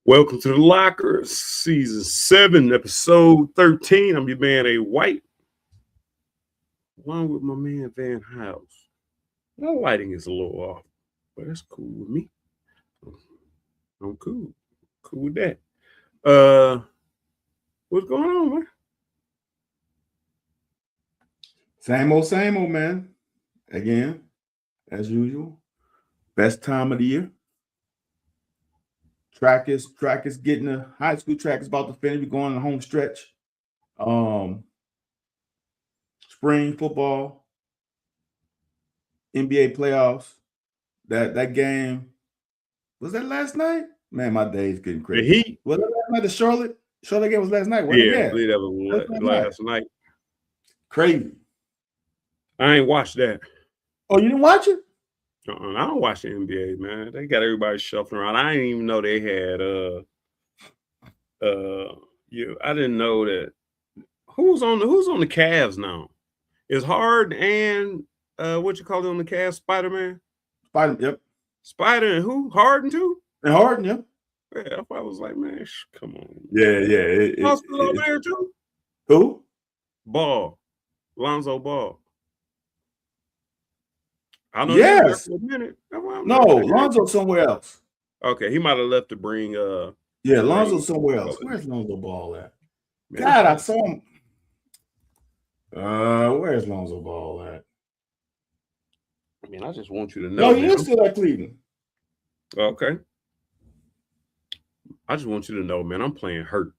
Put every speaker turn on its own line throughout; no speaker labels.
Welcome to the Locker, Season 7, Episode 13. I'm your man, A. White, along with my man, Van House. My lighting is a little off, but that's cool with me. I'm cool. Cool with that. What's going on, man?
Same old, man. Again, as usual. Best time of the year. Track is getting the high school track is about to finish. We're going on the home stretch. Spring football, NBA playoffs. That game was that last night? Man, my day's getting crazy.
The Heat.
Was that last night? The Charlotte game was last night.
Yeah, I believe that was last night.
Crazy.
I ain't watched that.
Oh, you didn't watch it?
I don't watch the NBA, man. They got everybody shuffling around. I didn't even know they had I didn't know that who's on the Cavs now. Is Harden and what you call it on the Cavs? Spider-Man?
Yep.
Spider and who? Harden too?
And Harden, yep.
Yeah, I was like, man, come on.
Yeah.
Hospital over there too?
Who?
Lonzo Ball. I know
yes.
For a minute.
No, Lonzo's somewhere else.
Okay, he might have left to bring
yeah, Lonzo's somewhere else. Where's Lonzo Ball at? Man, God, I saw him. Where's Lonzo Ball at?
I mean, I just want you to know.
No, he is still at Cleveland.
Okay. I just want you to know, man, I'm playing hurt.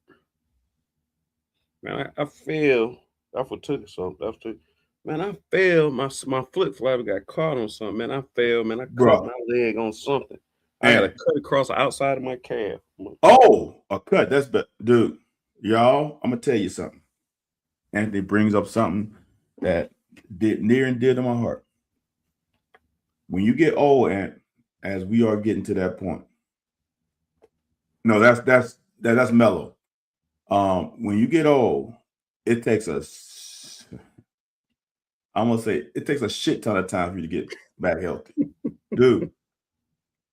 Man, I feel that's what took it. So that's the man, I fell. My flip flop got caught on something. Man, I fell. Man, I cut my leg on something. I got a cut across the outside of my calf.
Oh, a cut. That's bad. Dude, y'all, I'm going to tell you something. Anthony brings up something that did near and dear to my heart. When you get old, and as we are getting to that point, no, that's mellow. When you get old, it takes I'm gonna say it takes a shit ton of time for you to get back healthy. Dude,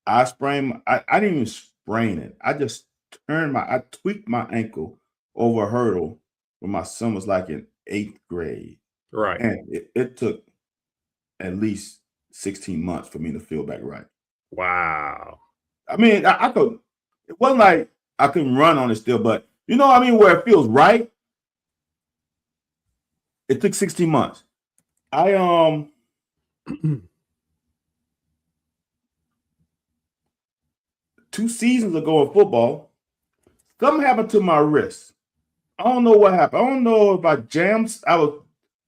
I didn't even sprain it. I just I tweaked my ankle over a hurdle when my son was like in 8th grade.
Right.
And it took at least 16 months for me to feel back right.
Wow.
I mean, I could, it wasn't like I couldn't run on it still, but you know what I mean, where it feels right. It took 16 months. I 2 seasons ago in football, something happened to my wrist. I don't know what happened. I don't know if I was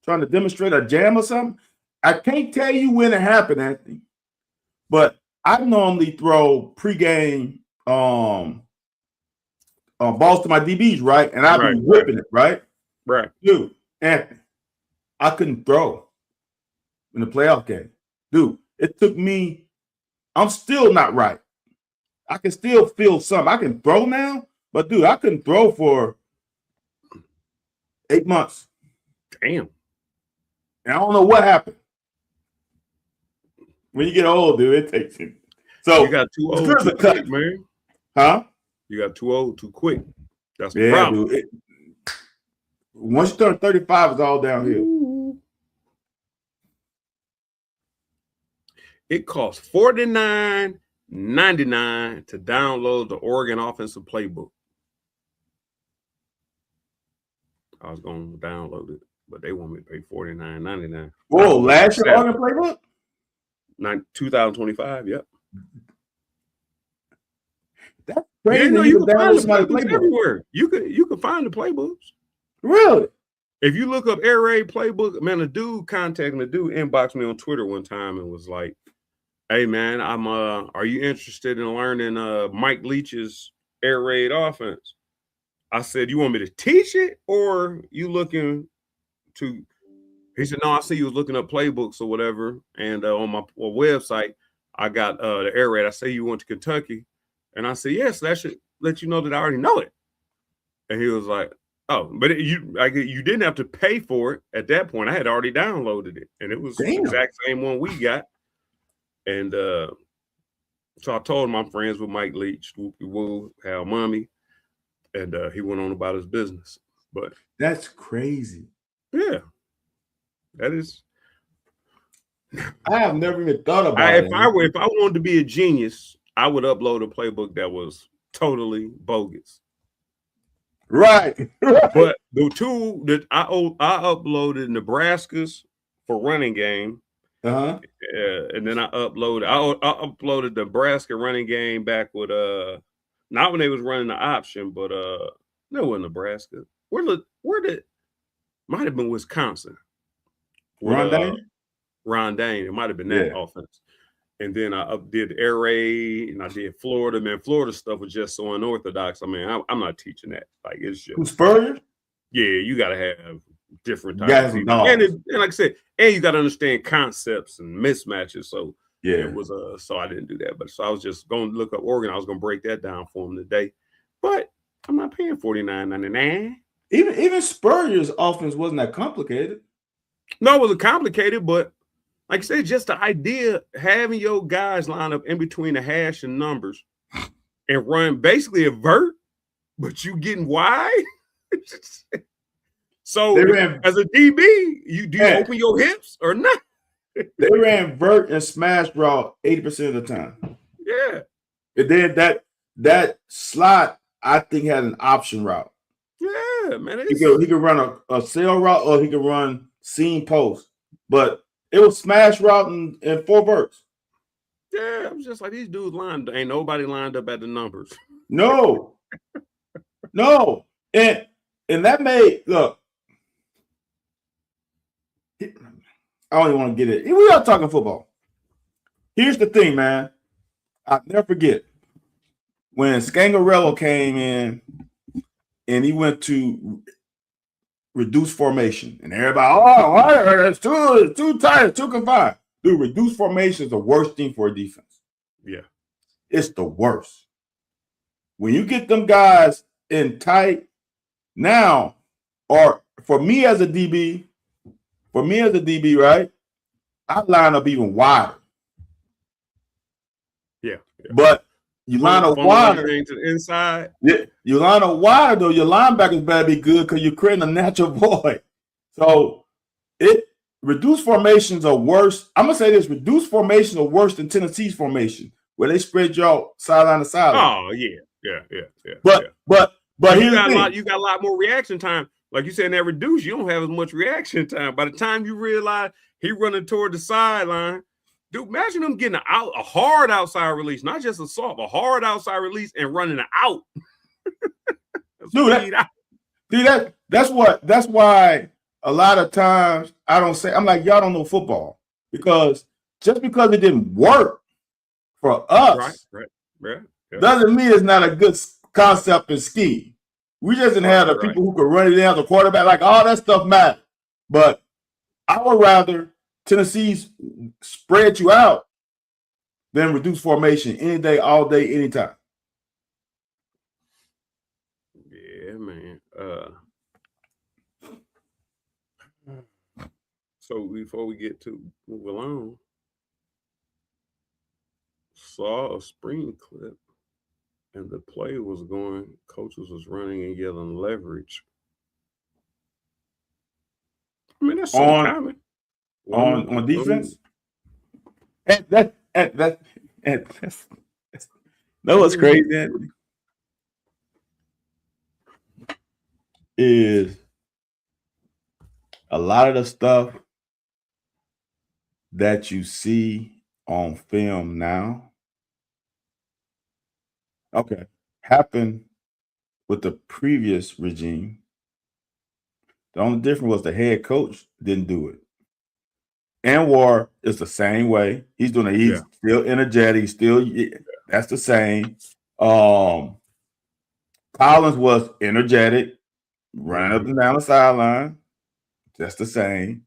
trying to demonstrate a jam or something. I can't tell you when it happened, Anthony. But I normally throw pregame balls to my DBs, right? And I've been whipping it, right?
Right.
Dude, Anthony, I couldn't throw in the playoff game. Dude, it took me, I'm still not right. I can still feel something. I can throw now, but dude, I couldn't throw for 8 months.
Damn.
And I don't know what happened. When you get old, dude, it takes you. So
you got too old too quick, man.
Huh?
You got too old too quick. That's the problem.
Dude. Once you turn 35, it's all downhill.
Ooh. It costs $49.99 to download the Oregon Offensive Playbook. I was going to download it, but they want me to pay $49.99.
Whoa, last year Oregon Playbook?
2025, yep.
That's crazy.
You can find the playbooks everywhere. You can find the playbooks.
Really?
If you look up arer playbook, man, a dude inboxed me on Twitter one time and was like, "Hey man, are you interested in learning Mike Leach's air raid offense?" I said, "You want me to teach it, or you looking to?" He said, "No, I see you was looking up playbooks or whatever, and on my website, I got the air raid. I say you went to Kentucky." And I said, "Yes, that should let you know that I already know it." And he was like, "Oh, but you didn't have to pay for it at that point. I had already downloaded it, and it was the exact same one we got." And So I told him I'm friends with Mike Leach, Whoopie Woo, Hal Mommy, and he went on about his business. But
That's crazy.
yeah, that is.
I have never even thought about it.
If I wanted to be a genius, I would upload a playbook that was totally bogus.
Right.
But the two that I uploaded Nebraska's for running game,
Uh-huh.
and then I uploaded Nebraska running game back with not when they was running the option, but no, it wasn't Nebraska. Where did might have been Wisconsin with
Ron Dane?
Ron Dane. It might have been that offense. And then I did air raid and I did Florida. Man, Florida stuff was just so unorthodox. I mean, I'm not teaching that. Like it's just
Spurrier?
Yeah, you gotta have different types
Guys
of people. And like I said, and you gotta understand concepts and mismatches. So it was so I didn't do that. But so I was just going to look up Oregon. I was gonna break that down for him today. But I'm not paying $49.99.
Even Spurrier's offense wasn't that complicated.
No, it wasn't complicated, but like I said, just the idea having your guys line up in between the hash and numbers and run basically a vert, but you getting wide. So as a DB, do you open your hips or not?
They ran vert and smash route 80% of the time.
Yeah.
And then that slot, I think, had an option route.
Yeah, man.
He could run a sail route or he could run seam post. But it was smash route and 4 verts.
Yeah, I was just like, these dudes ain't nobody lined up at the numbers.
No. No. And that made, look, I don't even want to get it. We are talking football. Here's the thing, man. I'll never forget when Scangarello came in and he went to reduce formation. And everybody, it's too tight, it's too confined. Dude, reduced formation is the worst thing for a defense.
Yeah.
It's the worst. When you get them guys in tight now, or for me as a DB, right, I line up even wider.
Yeah.
But you line up wider
to the inside.
Yeah, you line up wider though. Your linebackers better be good because you're creating a natural void. So reduced formations are worse. I'm gonna say this: reduced formations are worse than Tennessee's formation, where they spread you out sideline to sideline.
Oh yeah.
But here's the thing:
you got a lot more reaction time. Like you said, in that reduce, you don't have as much reaction time. By the time you realize he running toward the sideline, dude, imagine him getting a hard outside release, not just a soft, a hard outside release and running out.
Dude, that's why a lot of times I don't say, I'm like, y'all don't know football, because just because it didn't work for us doesn't mean it's not a good concept and scheme. We just didn't have the people who could run it down the quarterback, like all that stuff matters. But I would rather Tennessee's spread you out than reduce formation any day, all day, anytime.
Yeah, man. So before we get to move along, saw a spring clip and the play was going, coaches was running and yelling leverage. I mean, that's so common.
On defense? That what's crazy is a lot of the stuff that you see on film now, happened with the previous regime. The only difference was the head coach didn't do it. Anwar is the same way. He's doing it. He's still energetic. That's the same. Collins was energetic, running up and down the sideline. That's the same.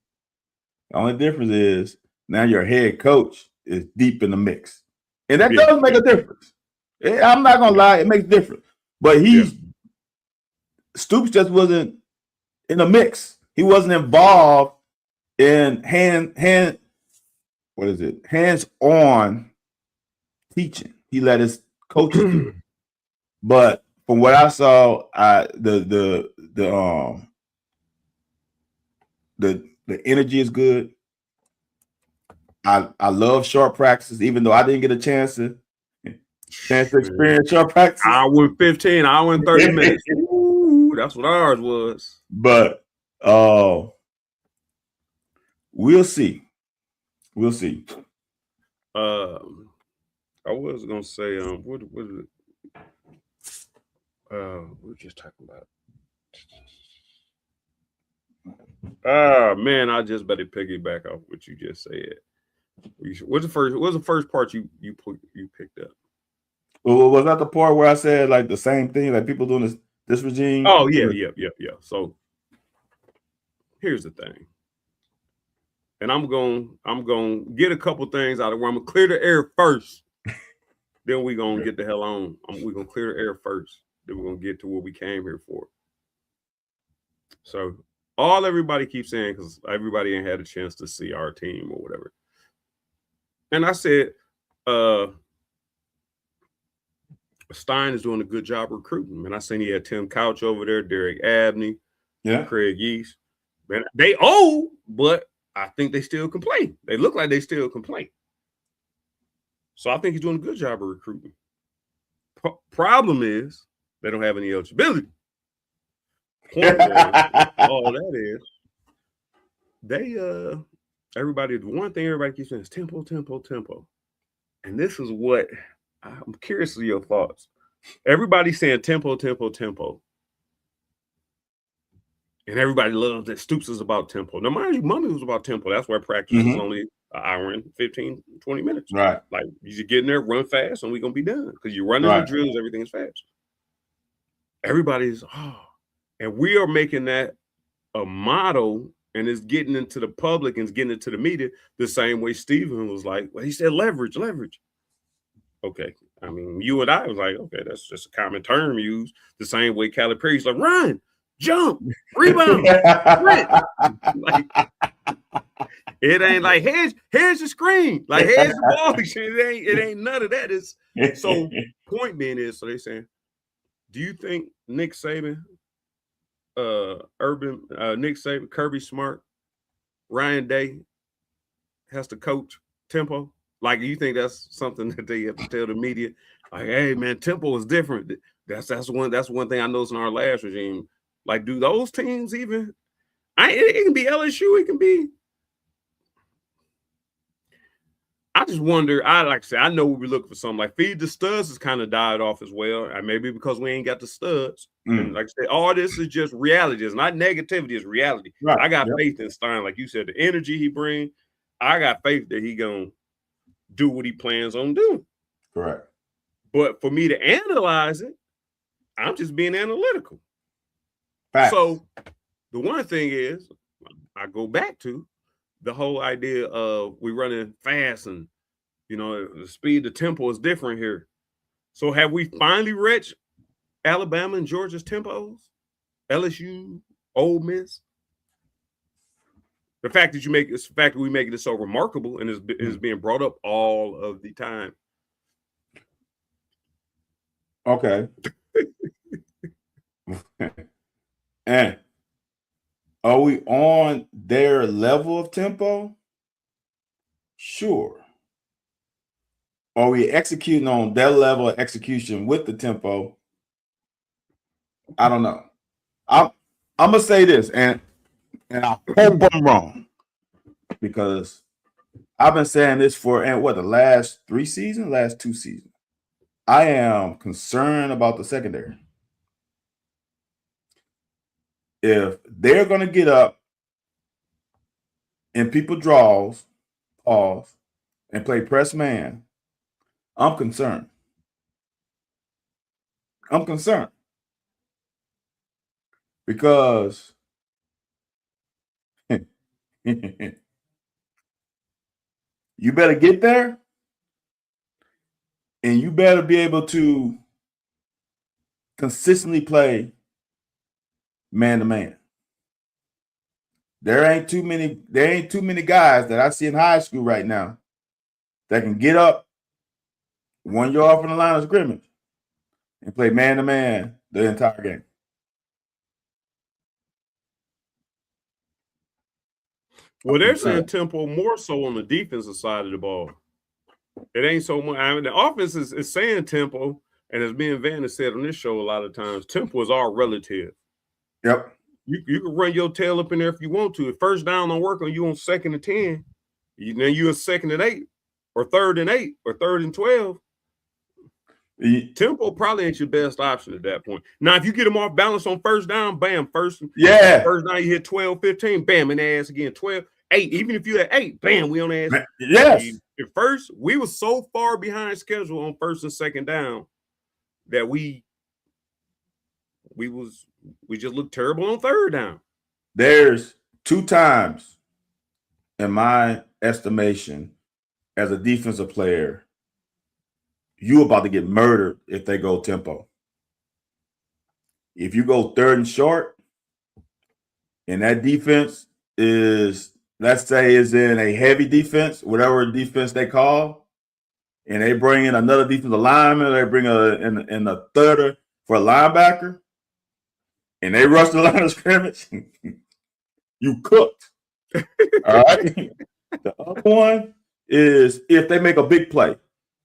The only difference is now your head coach is deep in the mix. And that does make a difference. I'm not going to lie. It makes a difference. But Stoops just wasn't in the mix. He wasn't involved in hands-on teaching. he let his coaches do it. But from what I saw, the energy is good. I love short practices, even though I didn't get a chance to experience short practices.
Hour and 15, hour and 30 minutes. Ooh, that's what ours was.
But we'll see. We'll see.
I was gonna say, what is it? We were just talking about. Man, I just better piggyback off what you just said. What's the first part you picked up?
Well, was that the part where I said like the same thing, like people doing this regime?
Oh yeah. So here's the thing, and I'm gonna get a couple things out of where I'm gonna clear the air first. Then we're gonna get the hell on. We're gonna clear the air first. Then we're gonna get to what we came here for. So all everybody keeps saying, because everybody ain't had a chance to see our team or whatever. And I said, Stein is doing a good job recruiting. And I seen he had Tim Couch over there, Derek Abney, Craig Yeast. Man, they old, but I think they still complain. They look like they still complain. So I think he's doing a good job of recruiting. Problem is they don't have any eligibility. Point all that is they everybody, the one thing everybody keeps saying is tempo. And this is what I'm curious of your thoughts. Everybody's saying tempo. And everybody loves that Stoops is about tempo. Now, mind you, Mummy was about tempo. That's why practice is only an hour and 15, 20 minutes.
Right.
Like, you just get in there, run fast, and we're going to be done. Because you're running the drills, everything's fast. Everybody's, and we are making that a motto, and it's getting into the public and it's getting into the media the same way Steven was like, well, he said leverage. Okay. I mean, you and I was like, okay, that's just a common term used the same way Calipari's like, run, jump, rebound, sprint. Like, it ain't like, here's the screen. Like, here's the ball. It ain't none of that. So point being is, so they saying, do you think Nick Saban, Nick Saban, Kirby Smart, Ryan Day has to coach tempo? Like, you think that's something that they have to tell the media? Like, hey man, tempo is different. That's one thing I noticed in our last regime. Like, do those teams even? It can be LSU. It can be. I just wonder. Like I said, I know we'll be looking for something like Feed the Studs has kind of died off as well, and maybe because we ain't got the studs. And like I said, all this is just reality. It's not negativity. It's reality. Right. I got faith in Stein, like you said, the energy he brings. I got faith that he gonna do what he plans on doing.
Correct.
But for me to analyze it, I'm just being analytical.
Facts.
So the one thing is, I go back to the whole idea of we running fast and, the speed, the tempo is different here. So have we finally reached Alabama and Georgia's tempos? LSU, Ole Miss? The fact that we make it so remarkable and is being brought up all of the time.
Okay. And are we on their level of tempo? Sure. Are we executing on their level of execution with the tempo? I don't know. I'm gonna say this, and I hope I'm wrong, because I've been saying this for the last 2 seasons. I am concerned about the secondary. If they're going to get up and people pause, and play press man, I'm concerned. Because you better get there, and you better be able to consistently play man-to-man. There ain't too many guys that I see in high school right now that can get up 1 yard from the line of scrimmage, and play man-to-man the entire game.
Well, they're saying tempo more so on the defensive side of the ball. It ain't so much. I mean, the offense is saying tempo, and as me and Van has said on this show a lot of times, tempo is all relative.
Yep.
You can run your tail up in there if you want to. If first down don't work on you on 2nd and 10, then you're 2nd and 8, or 3rd and 8, or 3rd and 12. Tempo probably ain't your best option at that point. Now, if you get them off balance on first down, bam, first down you hit 12, 15, bam, in the ass again, 12, 8. Even if you at 8, bam, we on the ass.
Yes.
At first, we were so far behind schedule on 1st and 2nd down that we just looked terrible on 3rd down.
There's 2 times, in my estimation, as a defensive player, you about to get murdered if they go tempo. If you go 3rd and short, and that defense is, let's say, is in a heavy defense, whatever defense they call, and they bring in another defensive lineman, they bring in a third for a linebacker, and they rush the line of scrimmage, you cooked. All right? The other one is if they make a big play,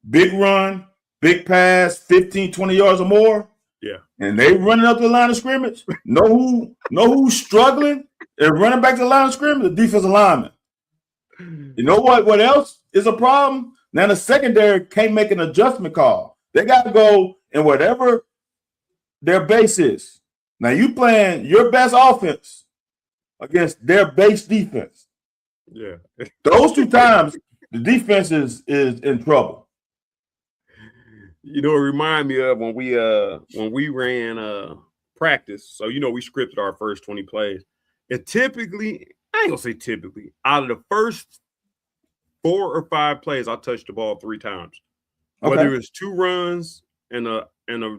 big run, big pass, 15, 20 yards or more.
Yeah.
And they running up the line of scrimmage. Know who's struggling and running back to the line of scrimmage? The defensive lineman. You know what else is a problem? Now the secondary can't make an adjustment call. They got to go in whatever their base is. Now you playing your best offense against their base defense.
Yeah.
Those 2 times, the defense is in trouble.
You know, it reminded me of when we ran practice. So, you know, we scripted our first 20 plays. It typically, I ain't gonna say typically, out of the first 4 or 5 plays, I touched the ball 3 times. Okay. Whether it's 2 runs and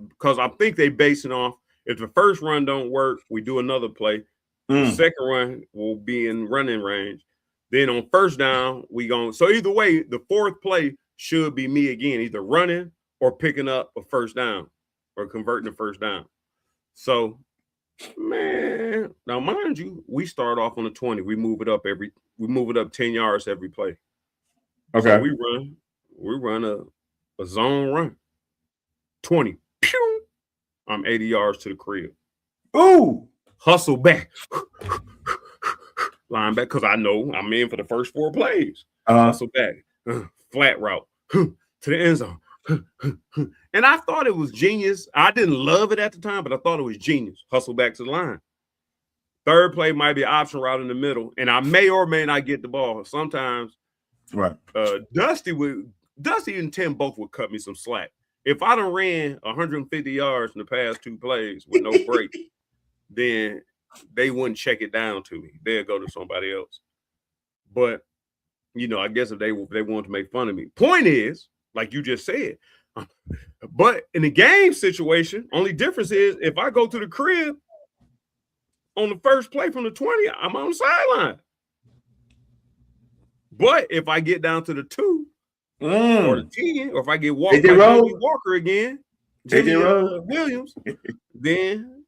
because I think they basing off, if the first run don't work, we do another play. The second run will be in running range. Then on first down, so either way, the 4th play should be me again, either running or picking up a first down or converting a first down. So, man, now mind you, we start off on the 20. We move it up 10 yards every play.
Okay.
So we run a zone run. 20. Pew! I'm 80 yards to the crib.
Ooh.
Hustle back. Line back, because I know I'm in for the first 4 plays. Hustle back. Flat route. To the end zone. And I thought it was genius. I didn't love it at the time, but I thought it was genius. Hustle back to the line. 3rd play might be an option route in the middle, and I may or may not get the ball. Sometimes,
right?
Dusty and Tim both would cut me some slack. If I done ran 150 yards in the past 2 plays with no break, then they wouldn't check it down to me. They'll go to somebody else. But, you know, I guess if they want to make fun of me. Point is, like you just said, but in the game situation, only difference is if I go to the crib on the first play from the 20, I'm on the sideline. But if I get down to the 2 or the 10, or if I get Walker again, Jimmy Williams, then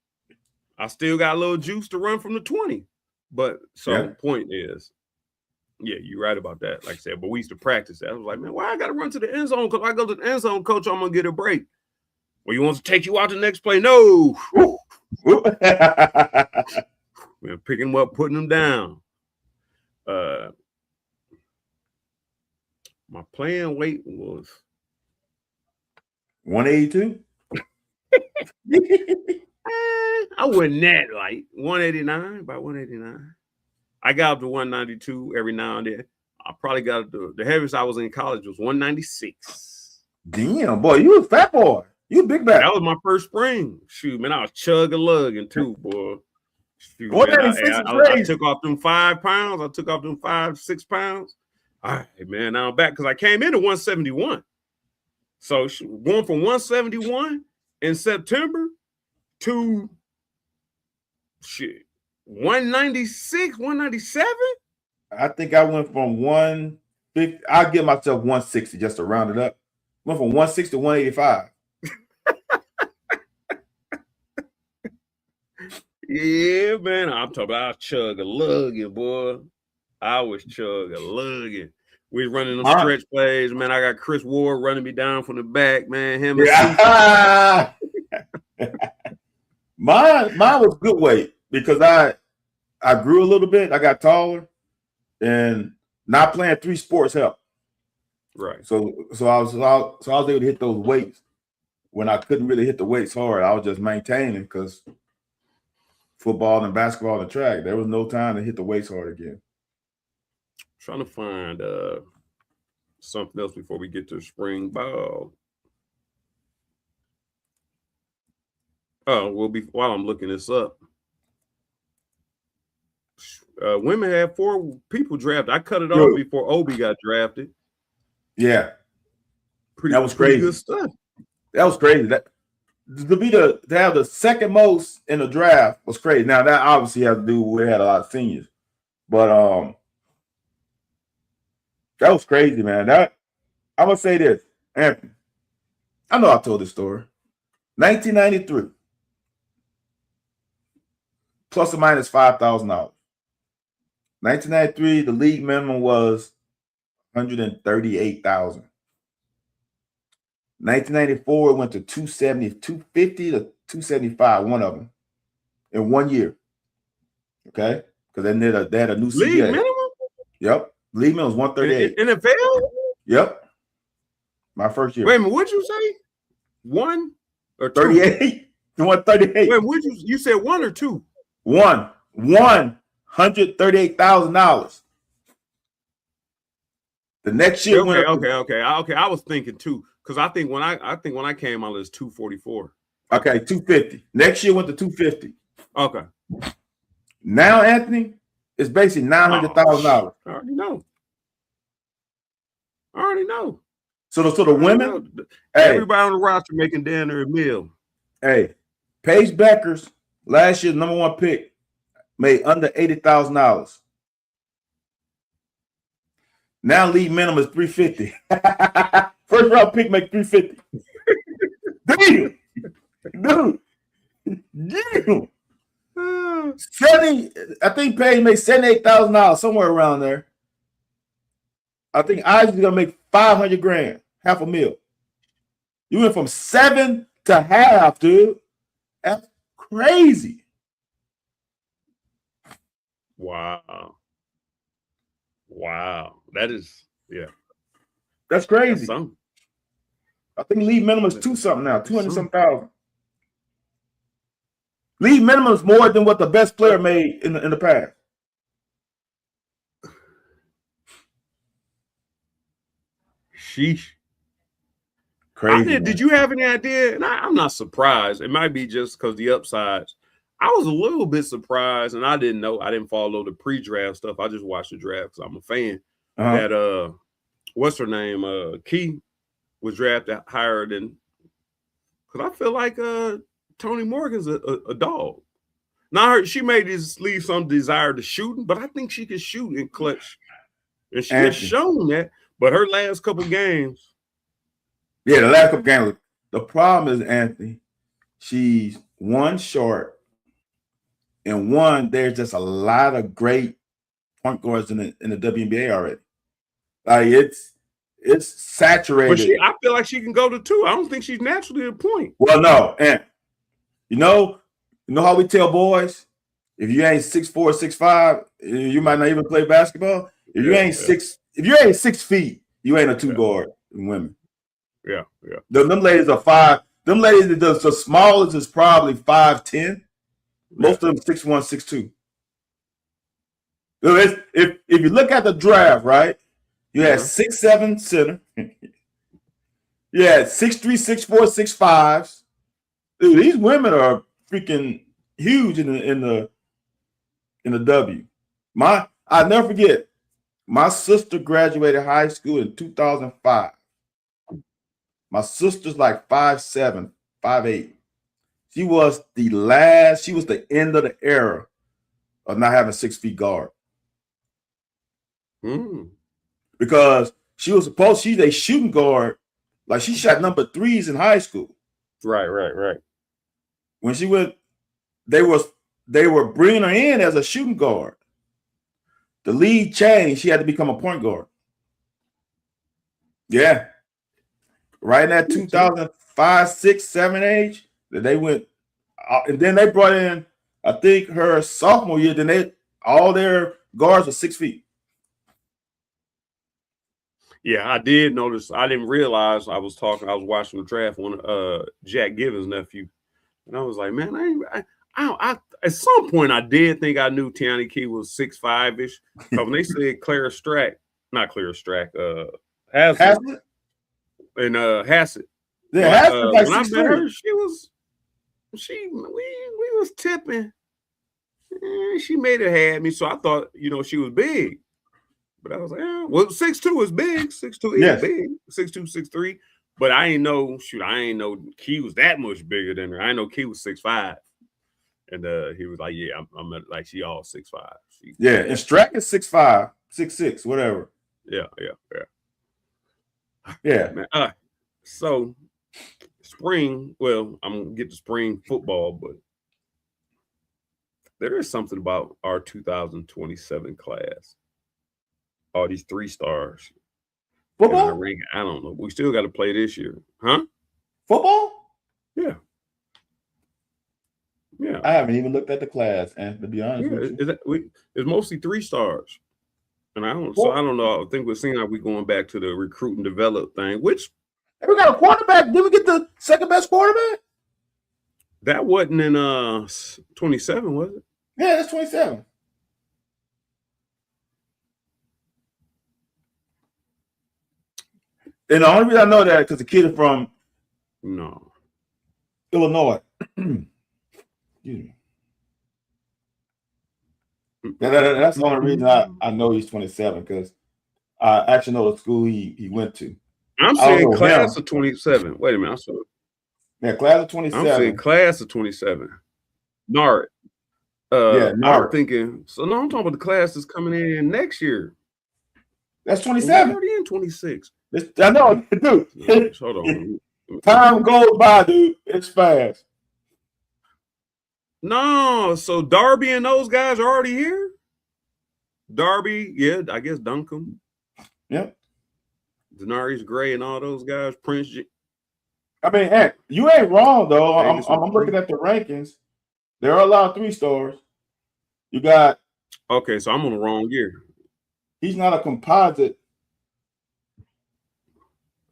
I still got a little juice to run from the 20. But point is, yeah, you're right about that. Like I said, but we used to practice that. I was like, man, why I got to run to the end zone? Because I go to the end zone, coach, I'm going to get a break. Well, you want to take you out the next play? No. We're picking them up, putting them down. My playing weight was
182.
I wasn't that light. 189, about 189. I got up to 192 every now and then. I probably got up to the heaviest I was in college was 196.
Damn, boy, you a fat boy. You a big back.
That was my first spring. Shoot, man, I was chugging too, boy. Shoot, man, I took off them 5 pounds. I took off them 5-6 pounds. All right, man, now I'm back because I came into 171. So going from 171 in September to 196, 197.
I think I went from 150. I'll give myself 160 just to round it up. Went from 160 to 185.
Yeah, man. I'm talking about chug a lugging, boy. I was chug a lugging. We was running them stretch plays, man. I got Chris Ward running me down from the back, man. Him and
Yeah. mine was good weight because I grew a little bit. I got taller, and not playing 3 sports helped.
Right.
So I was able to hit those weights when I couldn't really hit the weights hard. I was just maintaining because football and basketball and track, there was no time to hit the weights hard again.
Trying to find something else before we get to spring ball. Oh, while I'm looking this up. Women had 4 people drafted. I cut it off before Obi got drafted.
Yeah,
that was crazy. Good stuff.
That was crazy. That to have the second most in the draft was crazy. Now that obviously has to do with we had a lot of seniors, but that was crazy, man. That I'm gonna say this, Anthony. I know I told this story. 1993, plus or minus $5,000. 1993, the league minimum was 138,000. 1994, it went to 270, 250 to 275, one of them, in 1 year. Okay? Because then they had a new CBA.
League minimum?
Yep. League minimum was 138.
NFL?
Yep. My first year.
Wait a minute, what'd you say? 1 or 2?
38. 138.
Wait, you said 1 or 2?
$138,000. The next year went up.
Okay. I was thinking 2 because I think when I came out it was 244.
Okay, 250. Next year went to 250.
Okay.
Now, Anthony, it's basically $900,000.
I already know.
So the women,
everybody on the roster making damn near $1 million.
Hey, Paige Beckers, last year's #1 pick, made under $80,000. Now league minimum is $350. First round pick make $350. Damn, dude. Damn. 70, I think Paige made $78,000, somewhere around there. I think Isaac's gonna make $500,000, $500,000. You went from 7 to half, dude. That's crazy.
Wow. That is, yeah.
That's crazy. I think league minimum is 2-something now, 200-something thousand. League minimum is more than what the best player made in the past.
Sheesh.
Crazy.
Did you have any idea? And I'm not surprised. It might be just because the upsides. I was a little bit surprised, and I didn't know. I didn't follow the pre-draft stuff. I just watched the draft because I'm a fan. That what's her name? Key was drafted higher than. Because I feel like Toni Morgan's a dog. Now she may leave some desire to shooting, but I think she can shoot in clutch, and she has shown that. But her last couple games.
Yeah, the last couple games. The problem is, Anthony, she's 1 short, and 1, there's just a lot of great point guards in the WNBA already. Like it's saturated.
But I feel like she can go to 2. I don't think she's naturally a point.
Well, no, and you know how we tell boys, if you ain't 6'4", 6'5", you might not even play basketball. If you ain't 6 feet, you ain't a 2 guard in women.
Yeah.
Them ladies are 5. Them ladies, the smallest is probably 5'10". Most of them 6'1", 6'2". So if you look at the draft, right, you had 6'7" center. You had 6'3", 6'4", 6'5". Dude, these women are freaking huge in the W. I'll never forget. My sister graduated high school in 2005. My sister's like 5'7", 5'8". She was the end of the era of not having 6 feet guard. Because she's a shooting guard Like she shot number 3s in high school.
Right.
When she went, they were bringing her in as a shooting guard. The league changed. She had to become a point guard. Yeah. Right in that 2005, 6, 7 age, that they went, and then they brought in, I think her sophomore year, then all their guards were 6 feet.
Yeah, I did notice. I didn't realize I was watching the draft on Jack Givens' nephew, and I was like, man, I at some point I did think I knew Tiani Key was 6'5" ish. Because when they said Haslett and Hassett.
Yeah, Haslett like
when I
6'3".
met her, we was tipping. She made it had me, so I thought she was big. But I was like, well, 6'2" is big. 6'2" is big. 6'2", 6'3". But I ain't know Key was that much bigger than her. I know Key was 6'5". And he was like, yeah, I'm like, she all 6'5".
Yeah, and Strack is 6'5", 6'6", whatever.
Yeah.
Yeah.
Man, so spring, well, I'm gonna get to spring football, but there is something about our 2027 class. All these 3 stars.
Football?
I don't know. We still got to play this year, huh?
Football?
Yeah.
I haven't even looked at the class, and to be honest with
you, it's mostly 3 stars, and I don't know. I think we're seeing how we're going back to the recruit and develop thing. Which
we got a quarterback. Did we get the second best quarterback?
That wasn't in 27, was it?
Yeah, that's 27. And the only reason I know that because the kid is from Illinois. Excuse me. That's the only reason I know he's 27 because I actually know the school he went to.
I'm saying class of 27. Wait a minute.
Class of 27.
I'm saying class of 27. Nard.
Nard.
I'm thinking. So no, I'm talking about the class that's coming in next year.
That's 27.
We're already in 26.
I know, dude.
Hold on.
Time goes by, dude. It's fast.
No, so Darby and those guys are already here. Darby, yeah, I guess Duncombe.
Yep.
Denarius Gray and all those guys. Prince.
I mean, heck, you ain't wrong though. I'm looking at the rankings. There are a lot of 3 stars. You got.
Okay, so I'm on the wrong year.
He's not a composite.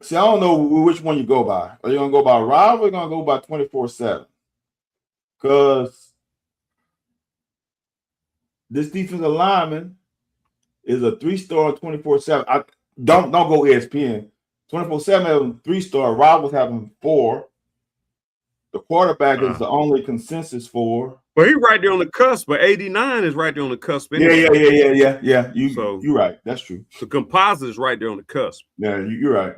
See, I don't know which one you go by. Are you gonna go by Rival or are you gonna go by 24/7? Because this defensive lineman is a 3-star 24/7. Don't go ESPN. 24/7 having 3-star. Rivals having 4. The quarterback is the only consensus 4.
But he's right there on the cusp. But 89 is right there on the cusp.
Anyway. Yeah. You're right. That's true.
The composite is right there on the cusp.
Yeah, you're right.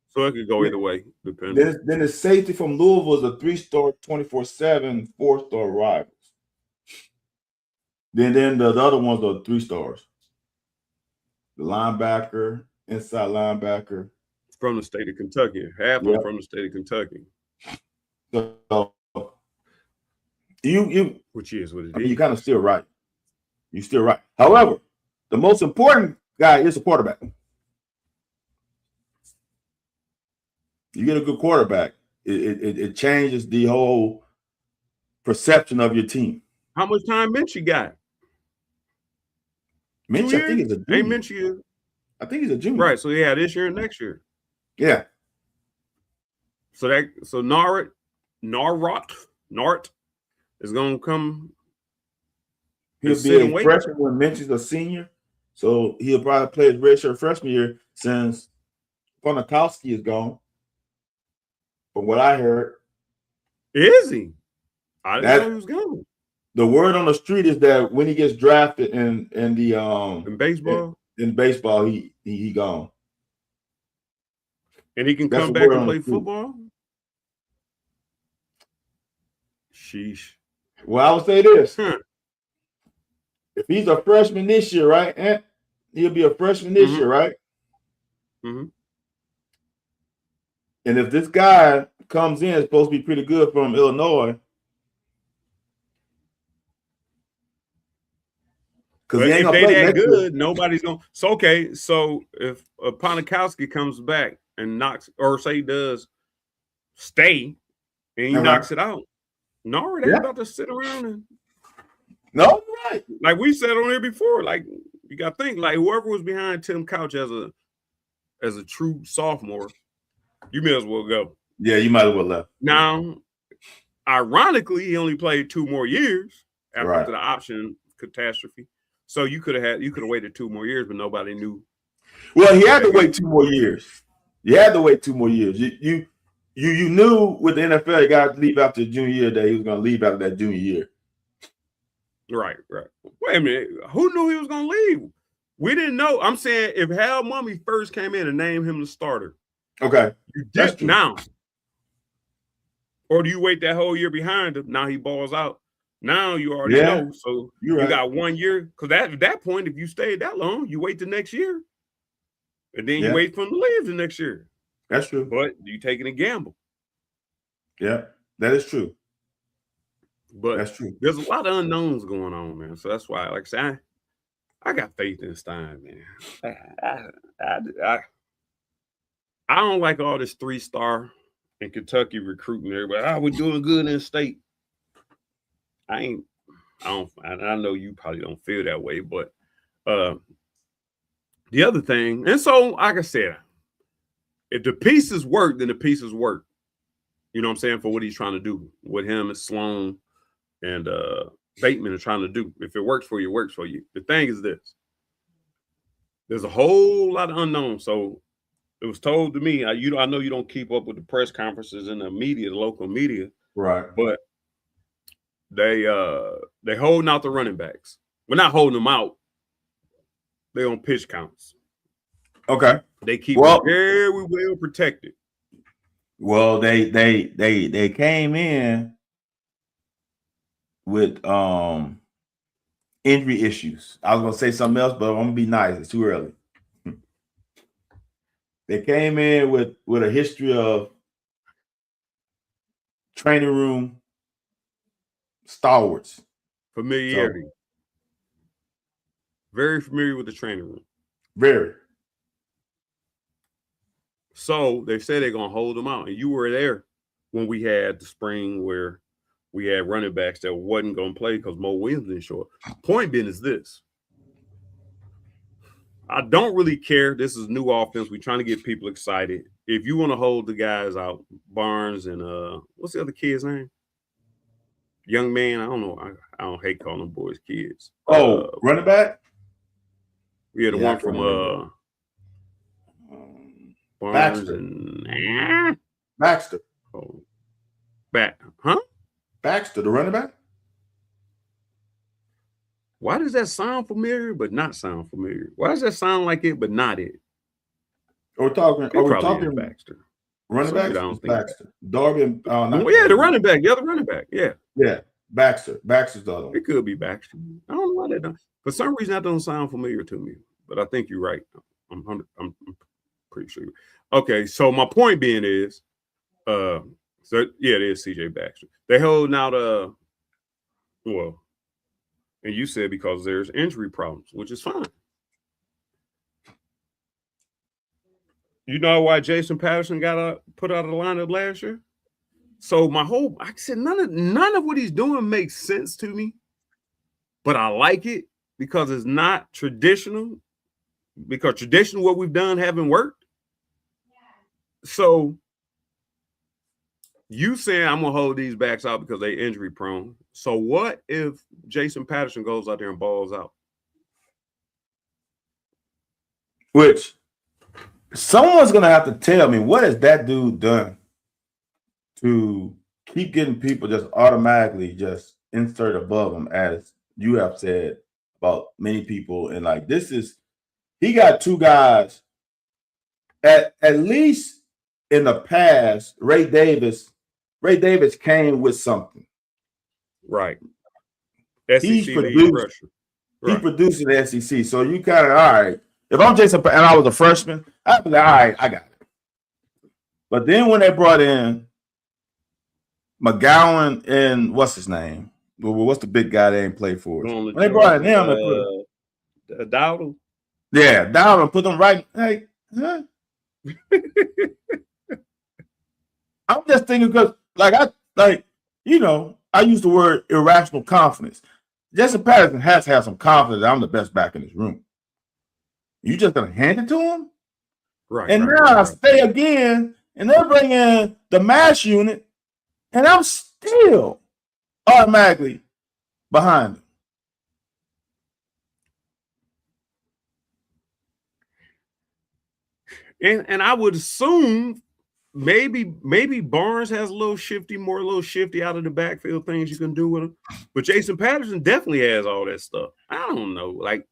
So it could go either way, depending.
Then the safety from Louisville is a 3-star 24/7, 4-star Rivals. Then the other ones are 3 stars. The linebacker, inside linebacker.
From the state of Kentucky. Half of them from the state of Kentucky.
So you
which is what it
is.
You're
kind of still right. You're still right. However, the most important guy is the quarterback. You get a good quarterback, it changes the whole perception of your team.
How much time Minchie got?
Minchie, I think he's a junior.
Hey, Minchie.
I think he's a junior.
Right. So yeah, this year and next year.
Yeah.
So Nart is gonna come.
He'll be a freshman when Minchie's a senior. So he'll probably play his redshirt freshman year since Ponikowski is gone. From what I heard.
Is he? I didn't know he was gone.
The word on the street is that when he gets drafted in
baseball,
in baseball, he gone.
And he can come back and play football? Sheesh.
Well, I would say this. If he's a freshman this year, right? He'll be a freshman this year, right?
Mm-hmm.
And if this guy comes in, it's supposed to be pretty good from Illinois. Because he ain't
if
gonna
they
play
that
next
good,
year.
nobody's gonna. So okay, so if Ponikowski comes back and knocks, or say he does stay and he knocks it out, no, they ain't about to sit around and.
No, right.
Like we said on here before, like you got to think, like whoever was behind Tim Couch as a true sophomore, you may as well go.
Yeah, you might as well left.
Now, ironically, he only played 2 more years after the option catastrophe. So you could have waited 2 more years, but nobody knew.
Well, he had to wait 2 more years. You had to wait 2 more years. You knew with the NFL, you got to leave after the junior year that he was going to leave after that junior year.
Right. Wait a minute. Who knew he was going to leave? We didn't know. I'm saying if Hal Mummy first came in and named him the starter.
Okay.
You did now. Or do you wait that whole year behind him? Now he balls out. Now you already know. So you got 1 year. Because at that point, if you stayed that long, you wait the next year. And then you wait for him to leave the next year.
That's true.
But you taking a gamble.
Yeah, that is true.
But
that's true.
There's a lot of unknowns going on, man. So that's why, like I said, I got faith in Stein, man. I don't like all this 3-star in Kentucky recruiting everybody. We're doing good in state. I know you probably don't feel that way, but the other thing, and so like I said, if the pieces work, then the pieces work. You know what I'm saying? For what he's trying to do, what him and Sloan and Bateman are trying to do. If it works for you, it works for you. The thing is this. There's a whole lot of unknowns. So it was told to me, I know you don't keep up with the press conferences and the media, the local media.
Right.
But they holding out the running backs. We're not holding them out. They on pitch counts.
Okay.
They keep it very well protected.
Well, they came in with injury issues. I was gonna say something else, but I'm gonna be nice. It's too early. They came in with a history of training room stalwarts.
Familiarity. So, very familiar with the training room.
Very.
So they say they're gonna hold them out. And you were there when we had the spring where we had running backs that wasn't gonna play because Mo Williams didn't show up. Point being is this. I don't really care. This is new offense. We're trying to get people excited. If you want to hold the guys out, Barnes and what's the other kid's name? Young man. I don't know. I don't hate calling them boys kids.
Running back?
Yeah, the one from Barnes
Baxter.
and
Baxter.
Oh,
Baxter, the running back?
Why does that sound familiar but not sound familiar? Why does that sound like it but not it?
Are we talking
Baxter?
Running back? Baxter. Darby.
The running back. The other running back. Yeah.
Yeah. Baxter. Baxter's the other one.
It could be Baxter. I don't know why that doesn't. For some reason, that doesn't sound familiar to me. But I think you're right. I'm pretty sure. Okay, so my point being is, it is CJ Baxter. They holding out and you said because there's injury problems, which is fine. You know why Jason Patterson got put out of the lineup last year? So I said none of what he's doing makes sense to me, but I like it because it's not traditional. Because traditional what we've done haven't worked. So you saying I'm gonna hold these backs out because they injury prone. So what if Jason Patterson goes out there and balls out?
Which someone's gonna have to tell me what has that dude done to keep getting people just automatically just insert above him, as you have said about many people. And like he got 2 guys at least in the past. Ray Davis came with something.
Right.
He produced in the SEC. So you kind of, all right. If I'm Jason and I was a freshman, I'd be like, all right, I got it. But then when they brought in McGowan and what's his name? What's the big guy that ain't played for us?
On the
When they brought in
Chargers,
them, they put
Dowdle.
down and put them right. Hey, huh? I'm just thinking because, I use the word irrational confidence. Justin Patterson has to have some confidence that I'm the best back in this room. You just gonna hand it to him?
Right.
And now I stay again, and they bring in the mash unit, and I'm still automatically behind them.
And I would assume maybe Barnes has a little shifty out of the backfield things you can do with him. But Jason Patterson definitely has all that stuff. I don't know. Like,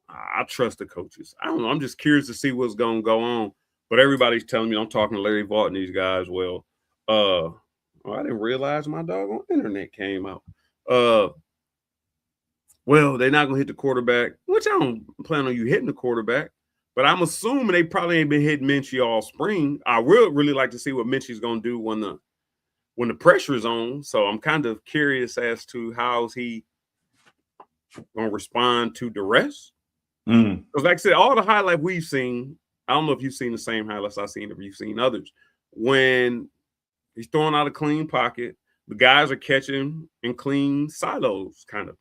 I trust the coaches. I don't know. I'm just curious to see what's going to go on. But everybody's telling me, I'm talking to Larry Vaught and these guys. Well, I didn't realize my doggone internet came out. Well, they're not going to hit the quarterback, which I don't plan on you hitting the quarterback. But I'm assuming they probably ain't been hitting Minchie all spring. I would really like to see what Minchie's going to do when the pressure is on. So I'm kind of curious as to how's he going to respond to duress. Because like I said, all the highlights we've seen, I don't know if you've seen the same highlights I've seen, if you've seen others. When he's throwing out a clean pocket, the guys are catching in clean silos, kind of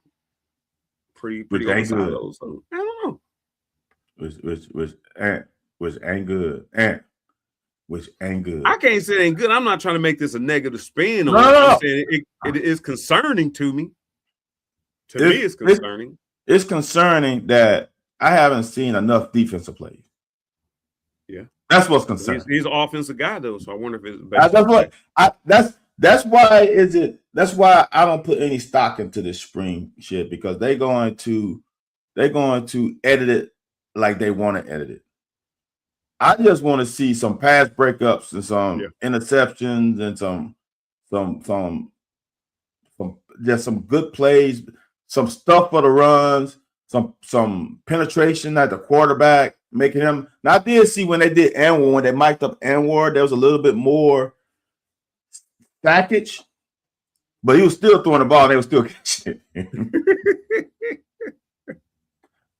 pretty on silos. So I don't know.
Which ain't good. Which ain't good.
I can't say it ain't good. I'm not trying to make this a negative spin on
it.
I'm saying it is concerning to me. To me, it's concerning.
It's concerning that I haven't seen enough defensive plays.
Yeah.
That's what's concerning.
He's an offensive guy, though, so I wonder if it's better.
That's why I don't put any stock into this spring shit, because they're going to edit it like they want to edit it. I just want to see some pass breakups and some interceptions and some good plays, some stuff for the runs, some penetration at the quarterback, making him. Now I did see when they did Anwar, when they mic'd up Anwar, there was a little bit more package, but he was still throwing the ball and they were still catching it.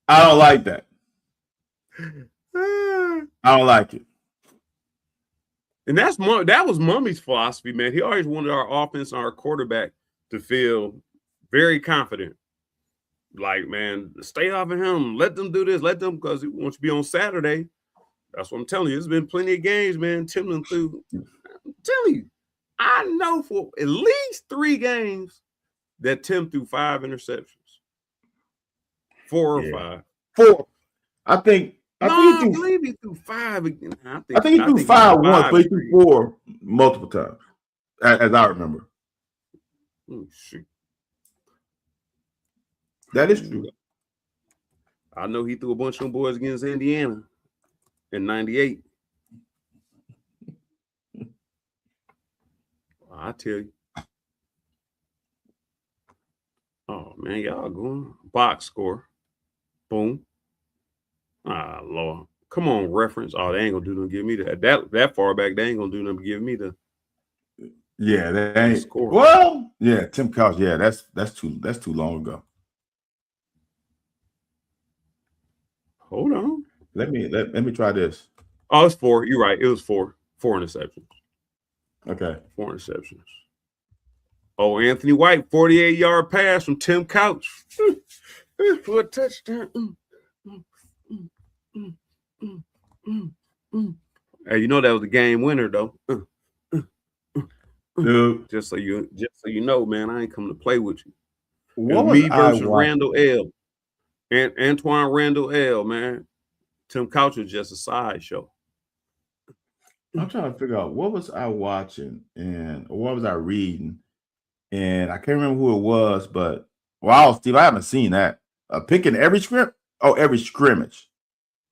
I don't like that. I don't like it.
And that was Mummy's philosophy, man. He always wanted our offense and our quarterback to feel very confident. Like, man, stay off of him. Let them do this. Let them, because he wants to be on Saturday. That's what I'm telling you. There's been plenty of games, man. Timlin threw. I'm telling you, I know for at least 3 games that Tim threw 5 interceptions. 4 or 5.
4. I
believe he threw 5 again.
I think he threw 5 once, but he threw 4 multiple times, as I remember.
Oh, shoot.
That is true.
I know he threw a bunch of them boys against Indiana in 98. I tell you. Oh, man, y'all going. Box score. Boom. Ah, Lord. Come on, reference. Oh, they ain't going to do nothing to give me that far back. They ain't going to do nothing to give me the.
Yeah, that ain't
score.
Well, yeah, Tim Couch. Yeah, that's too long ago.
Hold on.
Let me try this.
Oh, it's 4. You're right. It was 4. 4 interceptions.
Okay.
4 interceptions. Oh, Anthony White, 48-yard pass from Tim Couch for a touchdown. Hey, you know that was the game winner, though.
Dude.
Just so you know, man, I ain't coming to play with you.
What
me versus Randall L. And Antoine Randall L, man. Tim Couch was just a sideshow.
I'm trying to figure out what was I watching or what was I reading, and I can't remember who it was. But wow, Steve, I haven't seen that. Picking every script. Oh, every scrimmage.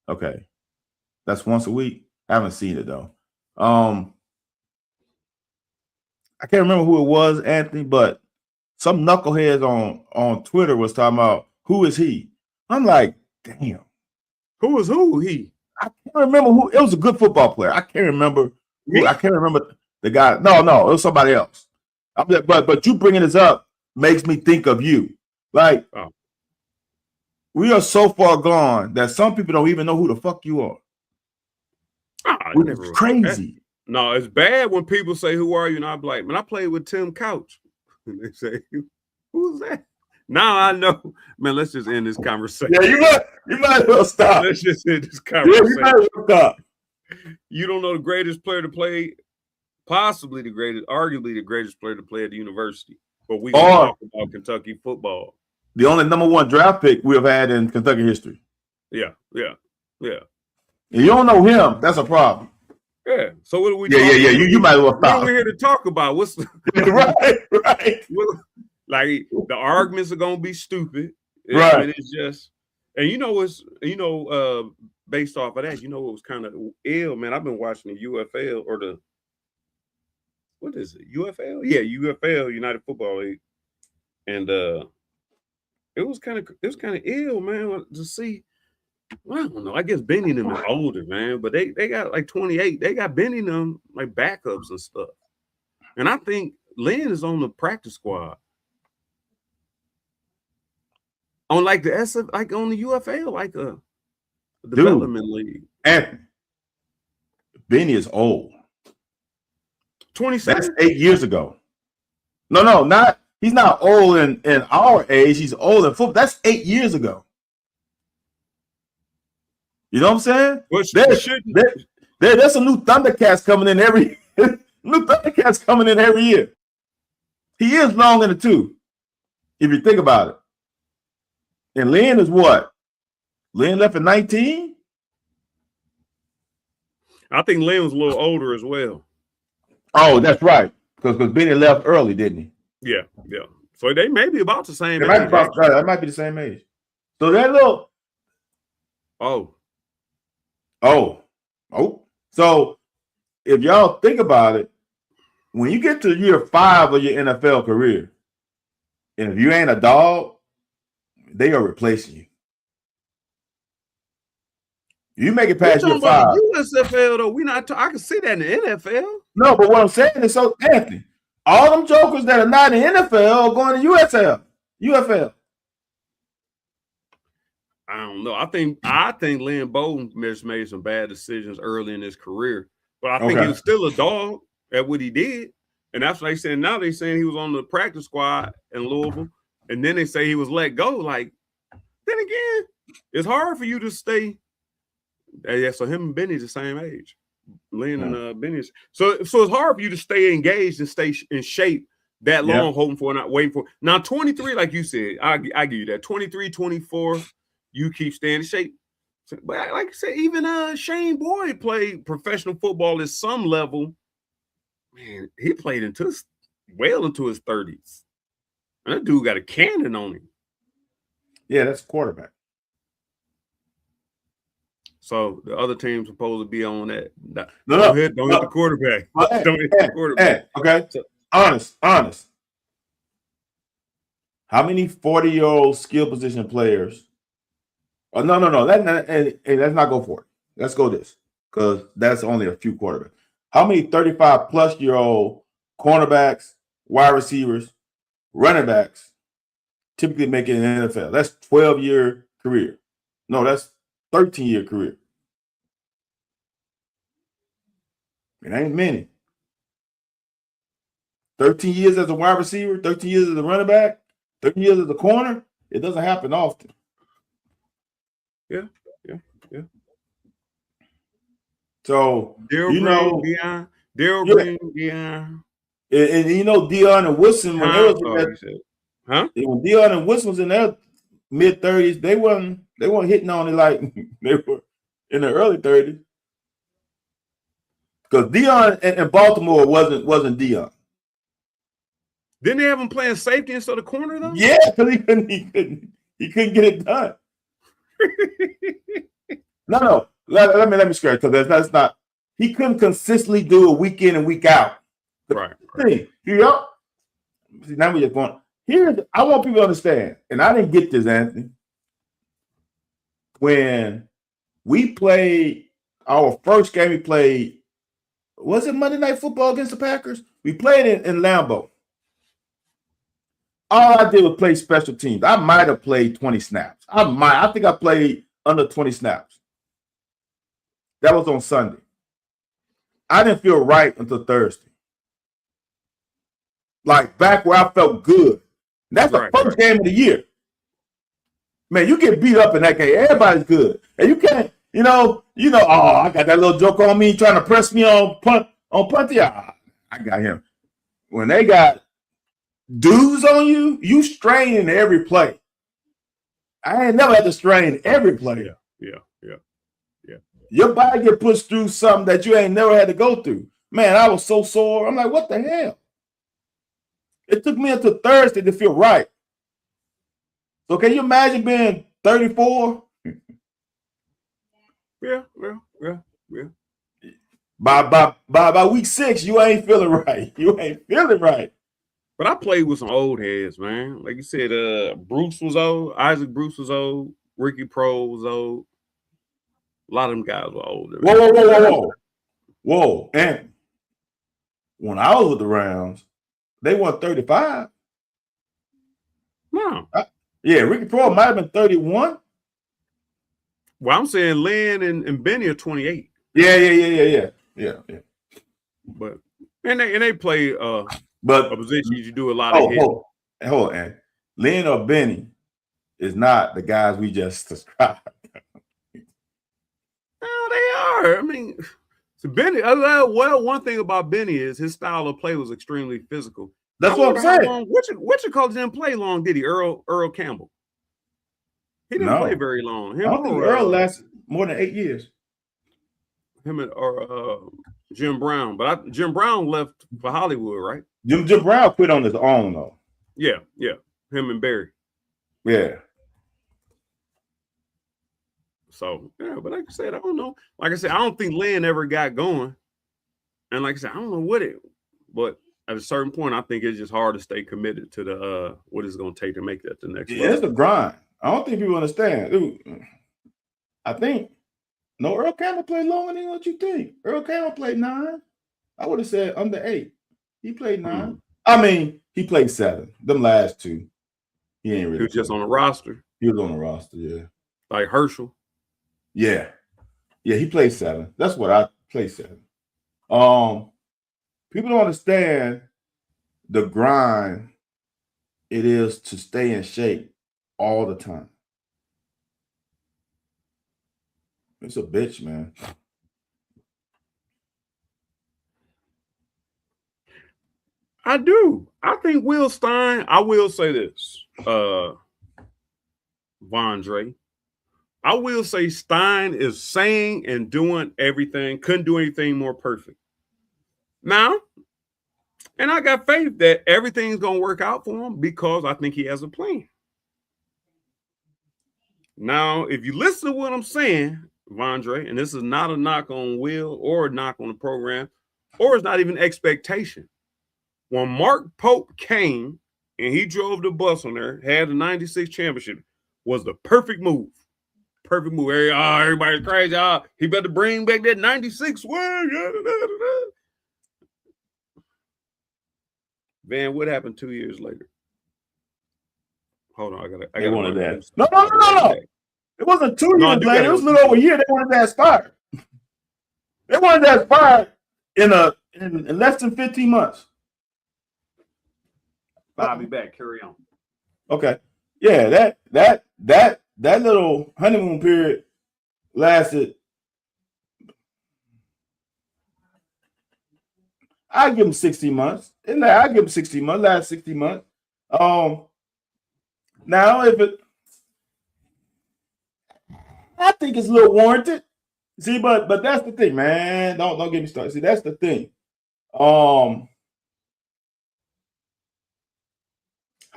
Okay, that's once a week. I haven't seen it though. I can't remember who it was, Anthony, but some knuckleheads on Twitter was talking about who is he. I'm like, damn.
Who is who? He.
I can't remember who. It was a good football player. I can't remember
Me?
I can't remember the guy. No, it was somebody else. But you bringing this up makes me think of you. Like,
Oh.
we are so far gone that some people don't even know who the fuck you are. Which is crazy.
No, it's bad when people say, "Who are you?" And I'm like, "Man, I played with Tim Couch." And they say, "Who's that?" Now I know. Man, let's just end this conversation.
Yeah, you might as well stop.
Let's just end this conversation.
Yeah, you might as well stop.
You don't know the greatest player to play, possibly the greatest, arguably the greatest player to play at the university. But we gonna talk about Kentucky football.
The only #1 draft pick we've had in Kentucky history.
Yeah.
And you don't know him, that's a problem.
Yeah. So what are we?
Yeah. You might as well stop.
We're here to talk about what's
right.
Like the arguments are gonna be stupid.
Right.
It's just, and based off of that, it was kind of ill, man. I've been watching the UFL or the what is it? UFL? Yeah, UFL, United Football League. And it was kind of ill, man, to see. Well, I don't know. I guess Benny and them is older, man, but they got like 28. They got Benny and them like backups and stuff. And I think Lynn is on the practice squad. On like the SF, like on the UFL, like a development league.
And Benny is old.
27.
That's 8 years ago. No, not he's not old in our age. He's old in football. That's 8 years ago. You know what I'm saying? There's some new Thundercats coming in every year. He is long in the tooth, if you think about it. And Lynn is what? Lynn left at 19?
I think Lynn was a little older as well.
Oh, that's right. Because Benny left early, didn't he?
Yeah. So they may be about the same age.
That might be the same age. So that little. Oh. So if y'all think about it, when you get to year 5 of your NFL career, and if you ain't a dog, they are replacing you. You make it past year 5.
USFL though, I can see that in the NFL.
No, but what I'm saying is, so Anthony, all them jokers that are not in the NFL are going to UFL.
I don't know. I think Lynn Bowden made some bad decisions early in his career, but I think he was still a dog at what he did, and that's what they said. Now they saying he was on the practice squad in Louisville, and then they say he was let go. Like, then again, it's hard for you to stay. Yeah, so him and Benny's the same age. Lynn and Benny's. So it's hard for you to stay engaged and stay in shape that long, hoping for, not waiting for. Now 23, like you said, I give you that. 23, 24. You keep staying in shape. But like I said, even Shane Boyd played professional football at some level. Man, he played well into his 30s. And that dude got a cannon on him.
Yeah, that's a quarterback.
So the other team's supposed to be on that. Don't hit the quarterback. Don't hit the quarterback.
Okay. So, honest. How many 40-year-old skill position players? Oh, no. Let's not go for it. Let's go this, because that's only a few quarterbacks. How many 35-plus-year-old cornerbacks, wide receivers, running backs typically make it in the NFL? That's 12-year career. No, that's 13-year career. It ain't many. 13 years as a wide receiver, 13 years as a running back, 13 years as a corner. It doesn't happen often.
Yeah.
So,
Darryl Green, Deion.
And Deion and Wilson, when when Deion and Wilson was in their mid-30s, they weren't hitting on it like they were in the early 30s. Because Deion in Baltimore wasn't Deion.
Didn't they have him playing safety instead of corner though?
Yeah, because he couldn't get it done. No. Let me scratch, because that's not. He couldn't consistently do it week in and week out.
Right.
See, now we're just going. I want people to understand, and I didn't get this, Anthony. When we played our first game, we played was it Monday Night Football against the Packers? We played in Lambeau. All I did was play special teams. I might have played 20 snaps. I think I played under 20 snaps. That was on Sunday. I didn't feel right until Thursday. Like back where I felt good. That's the first game of the year. Man, you get beat up in that game. Everybody's good. And you can't, oh, I got that little joke on me trying to press me on punt. Yeah, I got him. When they got dudes on you, you strain every play. I ain't never had to strain every play.
Yeah.
Your body get pushed through something that you ain't never had to go through. Man, I was so sore. I'm like, what the hell? It took me until Thursday to feel right. So can you imagine being 34?
Yeah.
By week 6, you ain't feeling right. You ain't feeling right.
But I played with some old heads, man. Like you said, Bruce was old. Isaac Bruce was old. Ricky Pro was old. A lot of them guys were older.
Whoa. And when I was with the Rams, they won 35.
No.
Yeah, Ricky Pro might have been 31.
Well, I'm saying Lynn and Benny are 28.
Yeah.
But and they play a position you do a lot of hits.
Hold on. Lynn or Benny is not the guys we just described.
No, they are. I mean, so Benny. Well, one thing about Benny is his style of play was extremely physical.
That's what I'm saying.
What you call didn't play long, did he? Earl Campbell. He didn't play very long.
I don't think Earl lasted more than 8 years.
Him or Jim Brown, but Jim Brown left for Hollywood, right?
Jim Brown quit on his own though.
Yeah. Him and Barry.
Yeah.
So yeah, but like I said, I don't know. Like I said, I don't think Lynn ever got going, and like I said, I don't know what it. But at a certain point, I think it's just hard to stay committed to the what it's going to take to make that the next.
Yeah, it's a grind. I don't think people understand. Dude, I think Earl Campbell played longer than what you think. Earl Campbell played 9. I would have said under 8. He played 9. I mean, he played 7. Them last 2, he ain't really.
He was just on the roster.
He was on the roster, yeah.
Like Herschel.
Yeah, he played 7. That's what I played 7. People don't understand the grind it is to stay in shape all the time. It's a bitch, man.
I do. I think Will Stein, I will say this, Vondre. I will say Stein is saying and doing everything, couldn't do anything more perfect. Now, and I got faith that everything's going to work out for him because I think he has a plan. Now, if you listen to what I'm saying, Vondre, and this is not a knock on Will or a knock on the program, or it's not even expectation. When Mark Pope came and he drove the bus on there, had the 96 championship, was the perfect move. Perfect move. Everybody's crazy. He better bring back that 96 win. Van, what happened 2 years later? Hold on, I got
wanted that. No. It wasn't 2 years later. It was a little over a year. They wanted that expired. They wanted that expired in less than 15 months.
I'll be back. Carry on.
Okay. Yeah, that little honeymoon period lasted. I give him 60 months. I give him 60 months. Last 60 months. Now I think it's a little warranted. See, but that's the thing, man. Don't get me started. See, that's the thing. How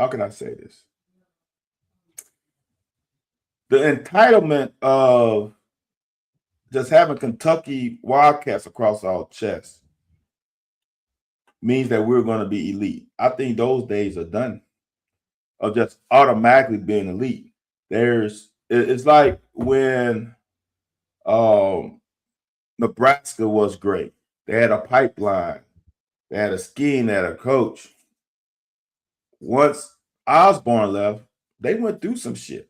can I say this? The entitlement of just having Kentucky Wildcats across our chest means that we're going to be elite. I think those days are done of just automatically being elite. It's like when Nebraska was great. They had a pipeline. They had a scheme. They had a coach. Once Osborne left, they went through some shit.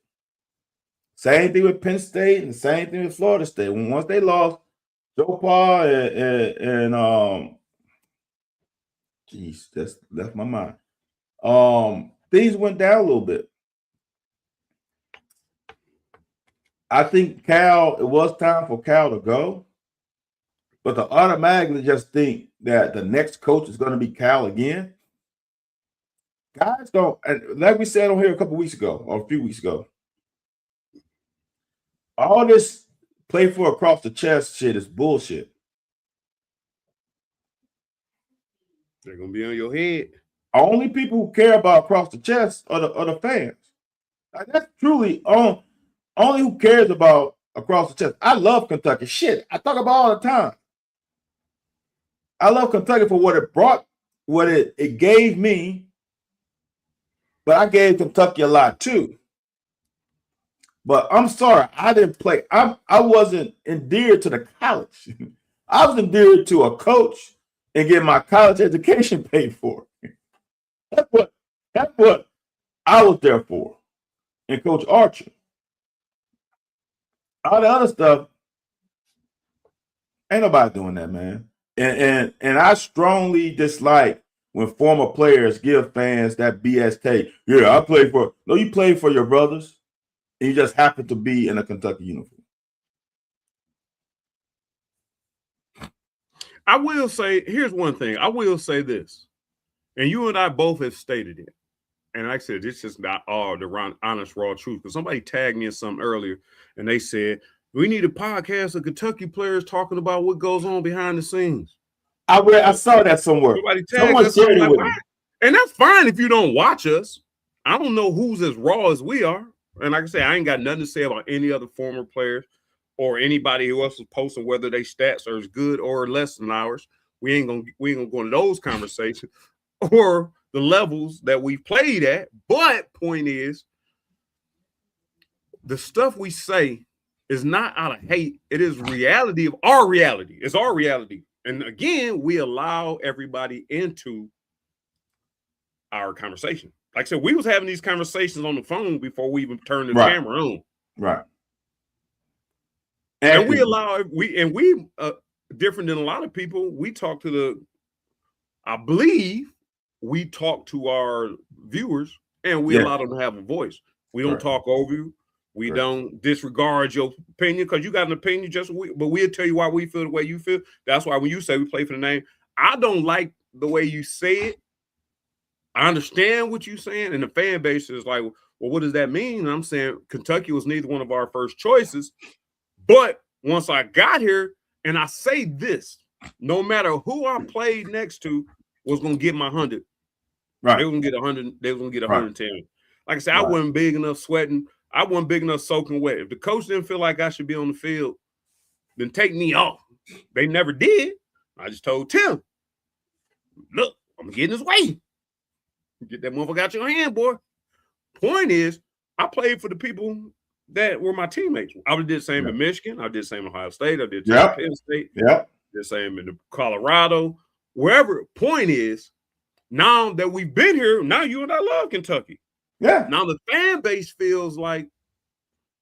Same thing with Penn State and the same thing with Florida State. Once they lost Joe Paul and geez, that's left my mind. Things went down a little bit. I think it was time for Cal to go, but to automatically just think that the next coach is going to be Cal again, guys don't, like we said on here a couple weeks ago or a few weeks ago, all this play for across the chest shit is bullshit.
They're going to be on your head.
Only people who care about across the chest are the fans. Like, that's truly only who cares about across the chest. I love Kentucky. Shit, I talk about all the time. I love Kentucky for what it brought, what it gave me, but I gave Kentucky a lot too. But I'm sorry, I didn't play. I wasn't endeared to the college. I was endeared to a coach and get my college education paid for. That's what I was there for. And Coach Archer. All the other stuff, ain't nobody doing that, man. And I strongly dislike when former players give fans that BS take. Yeah, I played for. No, you played for your brothers, and you just happen to be in a Kentucky uniform.
I will say, here's one thing. I will say this, and you and I both have stated it. And like I said, this is not all the honest, raw truth. Because somebody tagged me in something earlier, and they said, we need a podcast of Kentucky players talking about what goes on behind the scenes.
I saw that somewhere.
Someone shared it with me. And that's fine if you don't watch us. I don't know who's as raw as we are. And like I say, I ain't got nothing to say about any other former players or anybody who else is posting whether their stats are as good or less than ours. We ain't gonna go into those conversations or the levels that we played at. But point is, the stuff we say is not out of hate. It is reality of our reality. It's our reality. And again, we allow everybody into our conversation. Like I said, we was having these conversations on the phone before we even turned the camera on.
Right.
And we allow different than a lot of people. We talk to I believe we talk to our viewers and we allow them to have a voice. We don't talk over you. We don't disregard your opinion because you got an opinion, but we'll tell you why we feel the way you feel. That's why when you say we play for the name, I don't like the way you say it. I understand what you're saying, and the fan base is like, well, what does that mean? And I'm saying Kentucky was neither one of our first choices, but once I got here, and I say this, no matter who I played next to was going to get my 100.
Right.
They were going to get 100. They were going to get 110. Like I said, I wasn't big enough sweating. I wasn't big enough soaking wet. If the coach didn't feel like I should be on the field, then take me off. They never did. I just told Tim, look, I'm getting his way. Get that motherfucker out your hand, boy. Point is, I played for the people that were my teammates. I did the same in Michigan. I did the same in Ohio State. I did the same in Penn State. I did the same in Colorado. Wherever. Point is, now that we've been here, now you and I love Kentucky.
Yeah.
Now the fan base feels like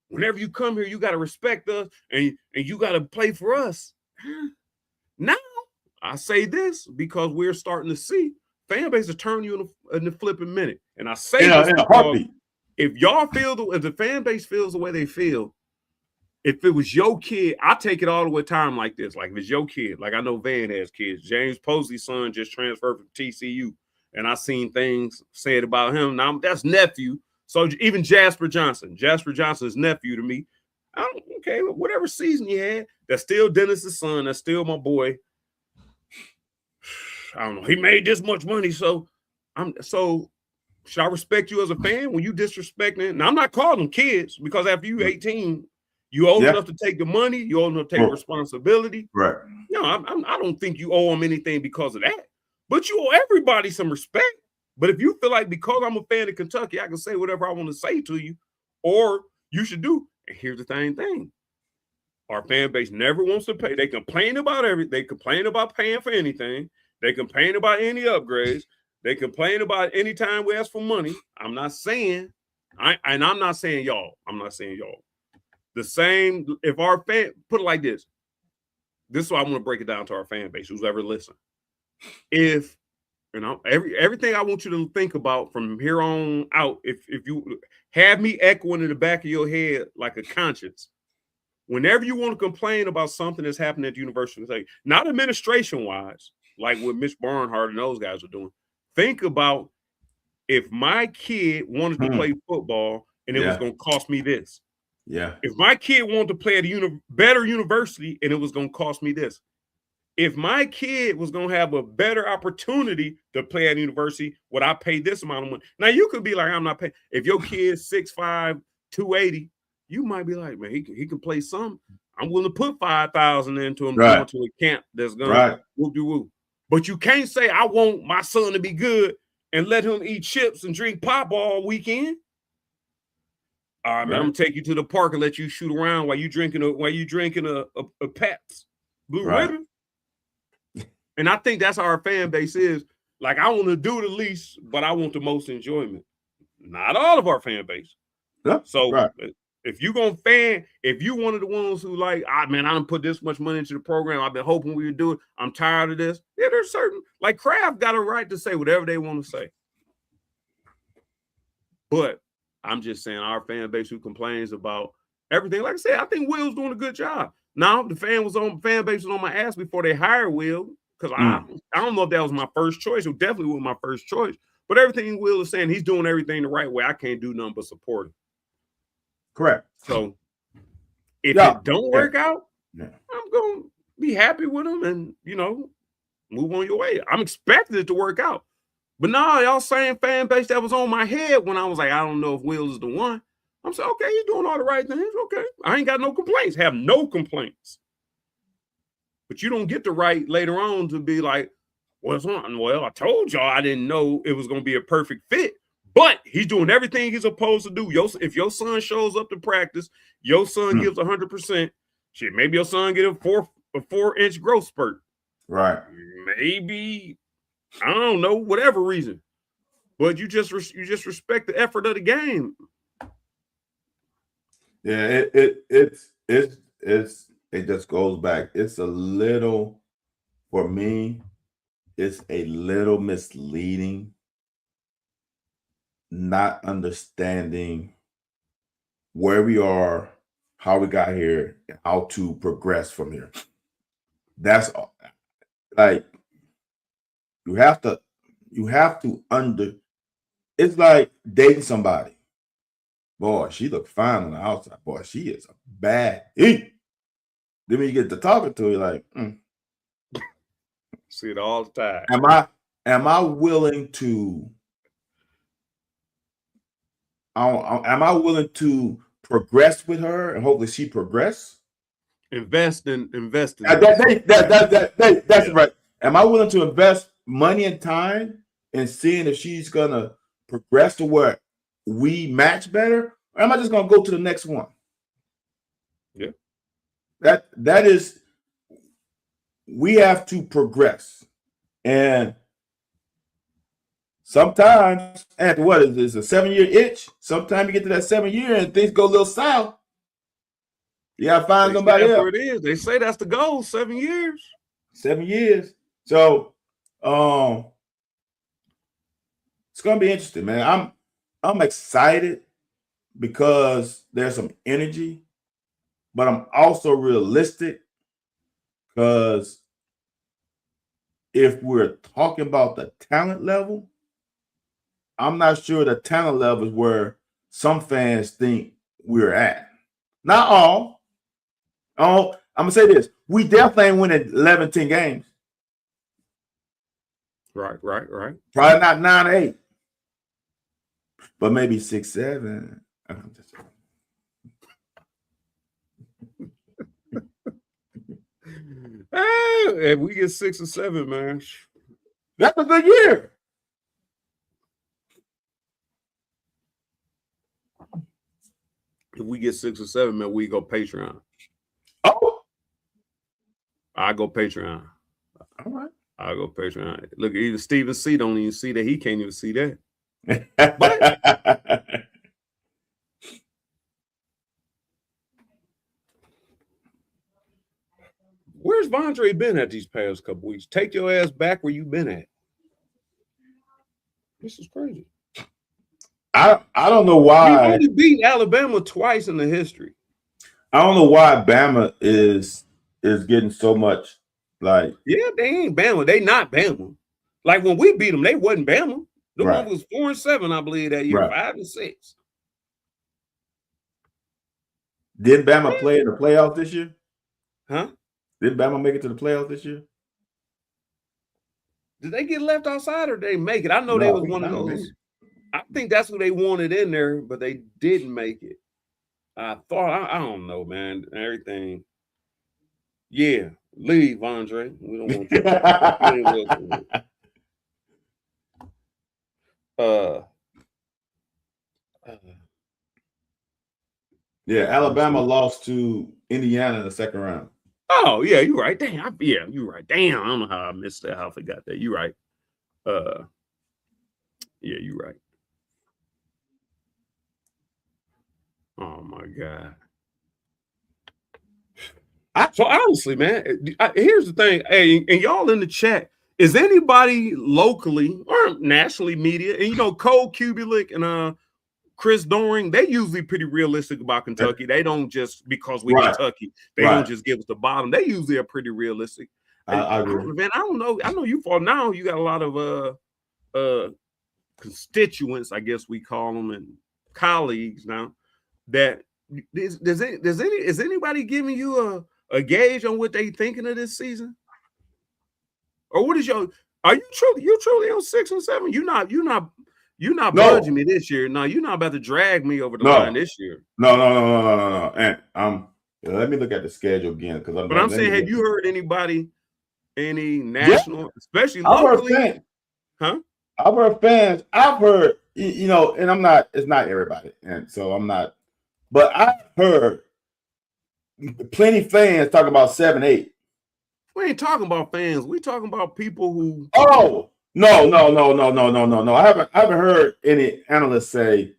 whenever you come here, you got to respect us and you got to play for us. Now, I say this because we're starting to see fan base will turn you in the flipping minute. And I say this
in a heartbeat.
If y'all feel if the fan base feels the way they feel, if it was your kid, I take it all the way time like this. Like if it's your kid, like I know Van has kids. James Posey's son just transferred from TCU. And I seen things said about him. Now that's nephew. So even Jasper Johnson's nephew to me. I don't okay, whatever season you had, that's still Dennis's son. That's still my boy. I don't know. He made this much money, so should I respect you as a fan when you disrespecting? Now I'm not calling them kids because after you 18, you old enough to take the money. You old enough to take responsibility.
Right.
No, I don't think you owe them anything because of that. But you owe everybody some respect. But if you feel like because I'm a fan of Kentucky, I can say whatever I want to say to you, or you should do. And here's the thing. Our fan base never wants to pay. They complain about everything. They complain about paying for anything. They complain about any upgrades. They complain about any time we ask for money. I'm not saying, I'm not saying y'all. I'm not saying y'all. The same, if our fan, put it like this. This is why I want to break it down to our fan base, who's ever listened. If, everything I want you to think about from here on out, if you have me echoing in the back of your head like a conscience, whenever you want to complain about something that's happening at the university, like not administration wise, like what Mitch Barnhart and those guys are doing, think about if my kid wanted to play football and it was going to cost me this.
Yeah.
If my kid wanted to play at a better university and it was going to cost me this. If my kid was going to have a better opportunity to play at a university, would I pay this amount of money? Now, you could be like, I'm not paying. If your kid's 6'5", 280, you might be like, man, he can play some. I'm willing to put 5,000 into him going to a camp that's going to whoop-de-whoop. But you can't say, I want my son to be good and let him eat chips and drink pop all weekend. All right, man, I'm going to take you to the park and let you shoot around while you drinking a Pabst Blue Ribbon. And I think that's how our fan base is. Like, I want to do the least, but I want the most enjoyment. Not all of our fan base.
Yeah,
so if you gonna fan, if you one of the ones who like, I done put this much money into the program, I've been hoping we would do it. I'm tired of this. Yeah, there's certain, like Kraft got a right to say whatever they want to say. But I'm just saying our fan base who complains about everything, like I said, I think Will's doing a good job. Now, the fan base was on my ass before they hired Will. Because I don't know if that was my first choice. It definitely was my first choice. But everything Will is saying, he's doing everything the right way. I can't do nothing but support him.
Correct.
So if it don't work out,
I'm
going to be happy with him and, move on your way. I'm expecting it to work out. But now y'all saying fan base that was on my head when I was like, I don't know if Will is the one. I'm saying, okay, he's doing all the right things. Okay. I ain't got no complaints. Have no complaints. But you don't get the right later on to be like, what's wrong? Well, I told y'all I didn't know it was going to be a perfect fit. But he's doing everything he's supposed to do. If your son shows up to practice, your son gives 100%. Shit, maybe your son get a 4-inch growth spurt.
Right.
Maybe, I don't know, whatever reason. But you just respect the effort of the game.
Yeah, it just goes back. It's a little, for me, it's a little misleading, not understanding where we are, how we got here, and how to progress from here. That's all. Like, you have to it's like dating somebody. Boy, she looked fine on the outside. Boy, she is a bad eat. Then when you get to talking to her, you're like,
See it all the time.
Am I willing to progress with her and hopefully she progress?
Invest in.
That's right. Am I willing to invest money and time in seeing if she's gonna progress to where we match better? Or am I just gonna go to the next one?
Yeah.
That is, we have to progress. And sometimes, after what is this, a 7-year itch? Sometimes you get to that 7 year and things go a little south. You gotta find somebody else.
That's where it is. They say that's the goal, 7 years.
7 years. So it's gonna be interesting, man. I'm excited because there's some energy, but I'm also realistic because if we're talking about the talent level, I'm not sure the talent level is where some fans think we're at. Not all. Oh, I'm gonna say this: we definitely ain't winning 11, 10 games.
Right.
Probably not 9 or 8, but maybe 6, 7.
If we get 6 or 7, man,
that's a good year.
If we get 6 or 7, man, we go Patreon.
Oh
I go Patreon.
All right.
I'll go Patreon. Look, even Steven C don't even see that. He can't even see that. But where's Vondre been at these past couple weeks? Take your ass back where you been at. This is crazy.
I don't know
We've
why.
only beat Alabama twice in the history.
I don't know why Bama is getting so much like.
Yeah, they ain't Bama. They not Bama. Like when we beat them, they wasn't Bama. The
Right.
one was 4-7, I believe, that year,
Right.
5-6.
Did Bama play in the playoffs this year?
Huh?
Did Bama make it to the playoffs this year?
Did they get left outside or did they make it? I know
No,
they
I
was
think
one of
Bama made
those.
it.
I think that's who they wanted in there, but they didn't make it. I thought, I don't know, man. Everything. Yeah, leave, Andre. We don't want you. You ain't welcome.
Yeah, Alabama lost to Indiana in the second round.
Oh, yeah, you're right. Damn, yeah, you're right. Damn, I don't know how I missed that. How I forgot that. You're right. Yeah, you're right. Oh my God. So honestly, man, here's the thing. Hey, and y'all in the chat, is anybody locally or nationally media, and Cole Kubelik and Chris Doring, they usually pretty realistic about Kentucky. They don't just because we Kentucky, they don't just give us the bottom. They usually are pretty realistic.
I agree.
Man, I don't know. I know you for now. You got a lot of constituents, I guess we call them, and colleagues now. That is anybody giving you a gauge on what they thinking of this season? Or what is are you truly on 6 and 7? You're not budging me this year. No, you're not about to drag me over the line this year.
No. And let me look at the schedule again because
I'm saying, have you heard any national, especially locally? Huh?
I've heard fans. I've heard, and it's not everybody. And so I'm not, but I've heard plenty of fans talking about 7-8.
We ain't talking about fans. We talking about people who.
Oh, no. I haven't heard any analysts say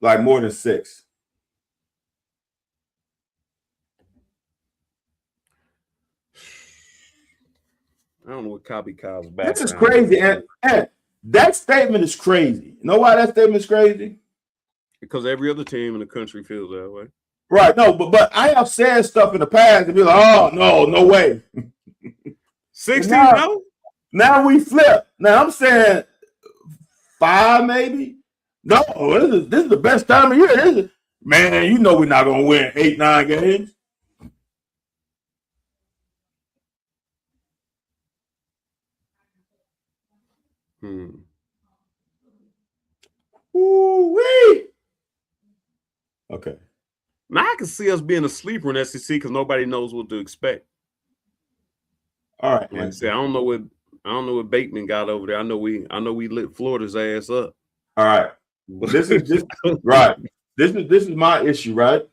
like more than 6.
I don't know what Copy Kyle's background.
This is crazy, and that statement is crazy. You know why that statement is crazy?
Because every other team in the country feels that way.
Right. No, but I have said stuff in the past and be like, oh, no way.
16 no?
Now we flip. Now I'm saying 5 maybe. No, this is the best time of year. Man, we're not gonna win 8-9 games. Ooh-wee. Okay.
Now I can see us being a sleeper in SEC because nobody knows what to expect.
All right.
Like I said, I don't know what Bateman got over there. I know we lit Florida's ass up.
All right. This is right. This is my issue, right?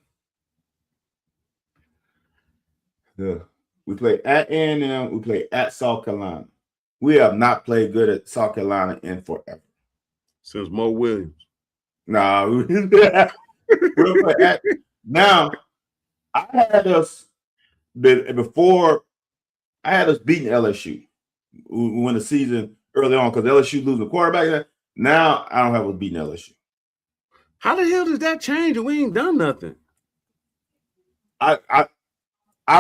Yeah. We play at A&M. We play at South Carolina. We have not played good at South Carolina in forever.
Since Mo Williams.
Nah. We'll play at, now, I had us before. I had us beating LSU when the season early on because LSU losing the quarterback. Now I don't have us beating LSU.
How the hell does that change? We ain't done nothing.
I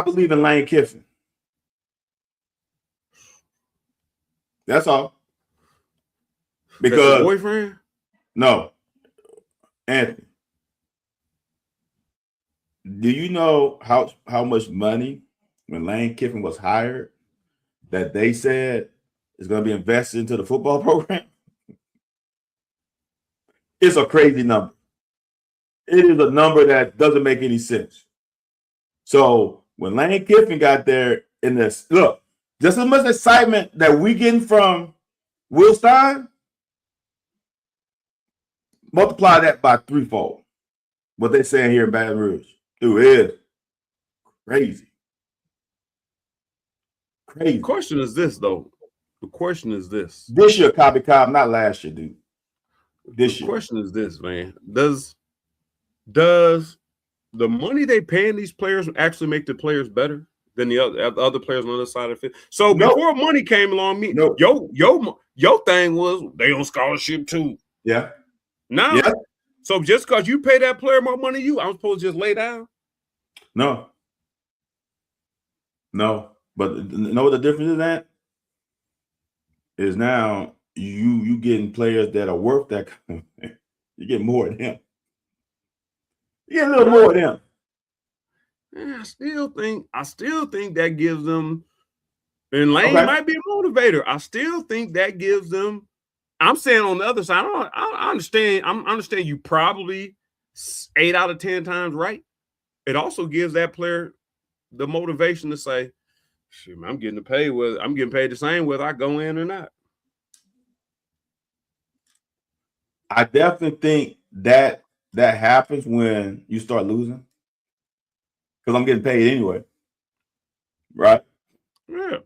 believe in Lane Kiffin. That's all. Because
that's your boyfriend?
No, Anthony. Do you know how much money when Lane Kiffin was hired that they said is going to be invested into the football program? It's a crazy number. It is a number that doesn't make any sense. So when Lane Kiffin got there in this, look, just as much excitement that we getting from Will Stein, multiply that by 3-fold. What they're saying here in Baton Rouge. Dude, it is crazy. Crazy.
The question is this, though. The question is this.
This year, Cobb, not last year, dude. This year.
The question is this, man. Does the money they paying these players actually make the players better than the other players on the other side of the field? So before money came along, your thing was they on scholarship too.
Yeah.
Now, so just because you pay that player more money, I'm supposed to just lay down?
No. But you know what the difference is that? Is now you getting players that are worth that. You get more than him. You get a little more than him.
I still think that gives them, and Lane might be a motivator. I still think that gives them. I'm saying on the other side, I understand. I understand you probably 8 out of 10 times right. It also gives that player the motivation to say, "Shoot, I'm getting paid the same whether I go in or not."
I definitely think that happens when you start losing, because I'm getting paid anyway, right?
Yeah.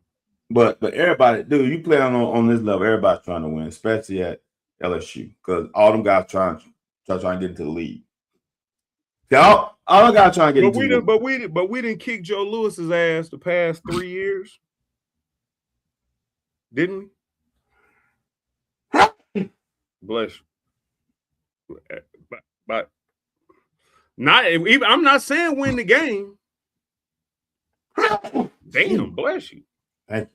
But everybody, dude, you play on this level, everybody's trying to win, especially at LSU, because all them guys trying to get into the league. All them guys trying to get into the league.
But we didn't kick Joe Lewis's ass the past 3 years, didn't we? Bless you. But not even, I'm not saying win the game. Damn, bless you.
Thank you.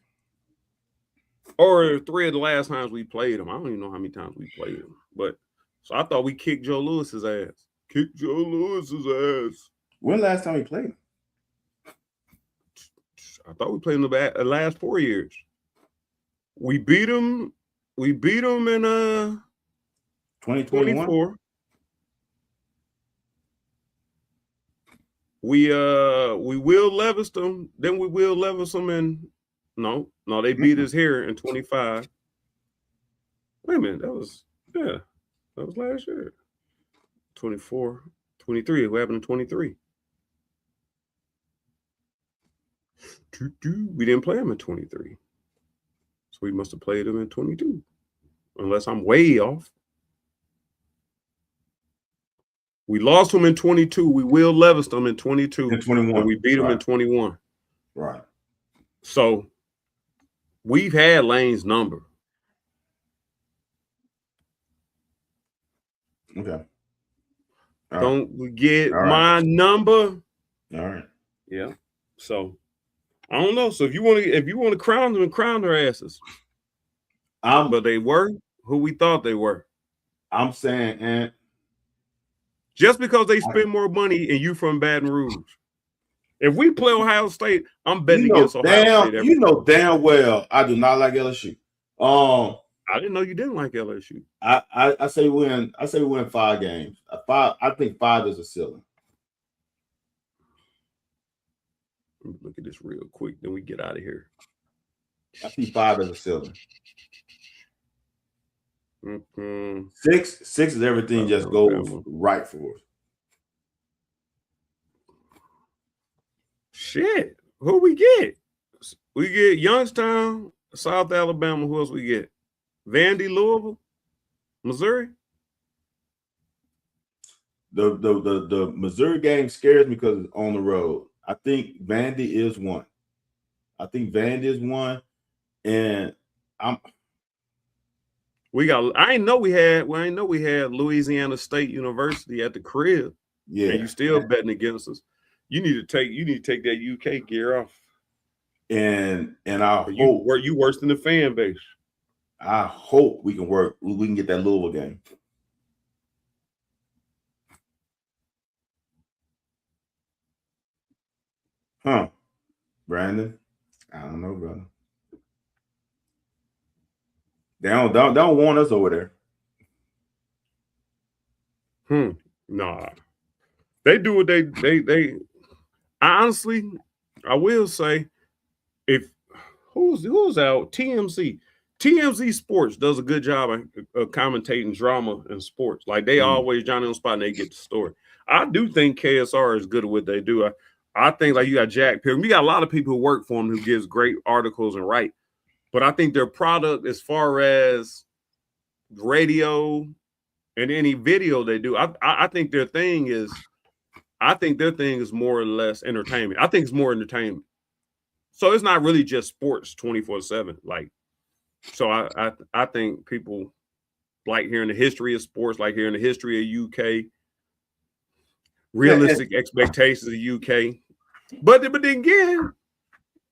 Or 3 of the last times we played him. I don't even know how many times we played him. But so I thought we kicked Joe Lewis's ass. Kick Joe Lewis's ass.
When last time we played him?
I thought we played him the last 4 years. We beat him. We beat him in
2021.
We Will Levis them. Then we Will Levis them in. No, they beat us here in 25. Wait a minute, that was last year. 24, 23. What happened in 23? We didn't play him in 23. So we must have played him in 22. Unless I'm way off. We lost him in 22. We Will Levis them in 22.
In 21.
And we beat him in 21.
Right.
So we've had Lane's number.
Okay.
Don't get my number.
All right.
Yeah. So I don't know. So if you want to crown them, and crown their asses. But they were who we thought they were.
I'm saying, and
just because they spend more money and you from Baton Rouge. If we play Ohio State, I'm betting against Ohio State.
You know damn well I do not like LSU.
I didn't know you didn't like LSU.
I say we win 5 games. I think 5 is a ceiling.
Let me look at this real quick, then we get out of here.
I see 5 as a ceiling.
Mm-hmm.
6 is everything just goes right for us.
Shit. Who we get? We get Youngstown, South Alabama. Who else we get? Vandy, Louisville, Missouri.
The Missouri game scares me because it's on the road. I think Vandy is one. And
I know we had Louisiana State University at the crib.
Yeah.
And you still betting against us. You need to take that UK gear off.
And I hope
you worse than the fan base.
I hope we can get that Louisville game. Huh, Brandon? I don't know, brother. They don't want us over
there. Nah. They do what they honestly, I will say, if who's out, TMZ Sports does a good job of commentating drama in sports. Like they always Johnny on spot and they get the story. I do think KSR is good at what they do. I think like you got Jack Pilgrim. You got a lot of people who work for him who gives great articles and write. But I think their product, as far as radio and any video they do, I think their thing is, more or less entertainment. I think it's more entertainment. So it's not really just sports 24/7. Like, so I think people like hearing the history of sports, like hearing the history of UK, realistic expectations of UK. But then again,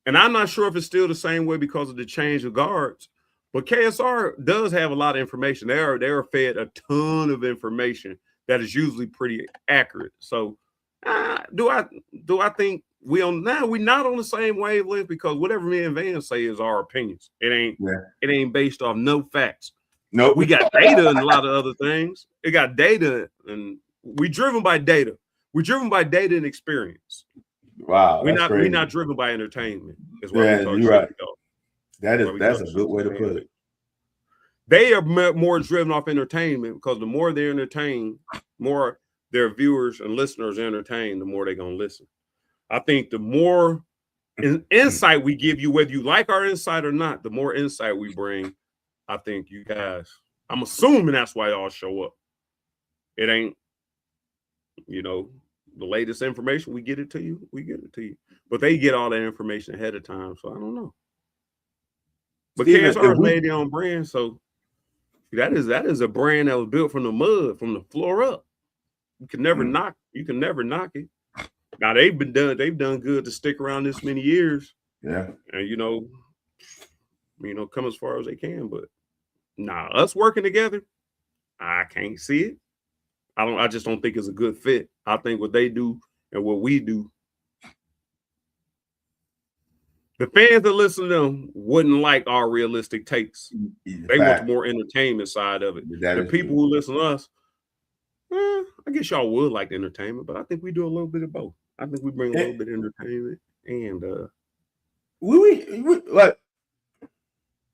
and I'm not sure if it's still the same way because of the change of guards, but KSR does have a lot of information. They are fed a ton of information that is usually pretty accurate. So do I think we're not on the same wavelength, because whatever me and Van say is our opinions. It ain't based off no facts.
Nope.
We got data and a lot of other things. It got data, and we driven by data. We're driven by data and experience.
Wow,
we're not driven by entertainment. Is what
you're right. That's a good way to put it.
They are more driven off entertainment, because the more they're entertained, more their viewers and listeners are entertained, the more they're gonna listen. I think the more insight we give you, whether you like our insight or not, the more insight we bring. I think you guys, I'm assuming that's why y'all show up. It ain't, the latest information, we get it to you. But they get all that information ahead of time, so I don't know. But KSR is laid on brand, so that is a brand that was built from the mud, from the floor up. You can never knock it. Now they've done good to stick around this many years.
Yeah.
And come as far as they can, but us working together, I can't see it. I just don't think it's a good fit. I think what they do and what we do, the fans that listen to them wouldn't like our realistic takes. They want the more entertainment side of it. The people who listen to us, I guess y'all would like the entertainment, but I think we do a little bit of both. I think we bring a little bit of entertainment and
we like,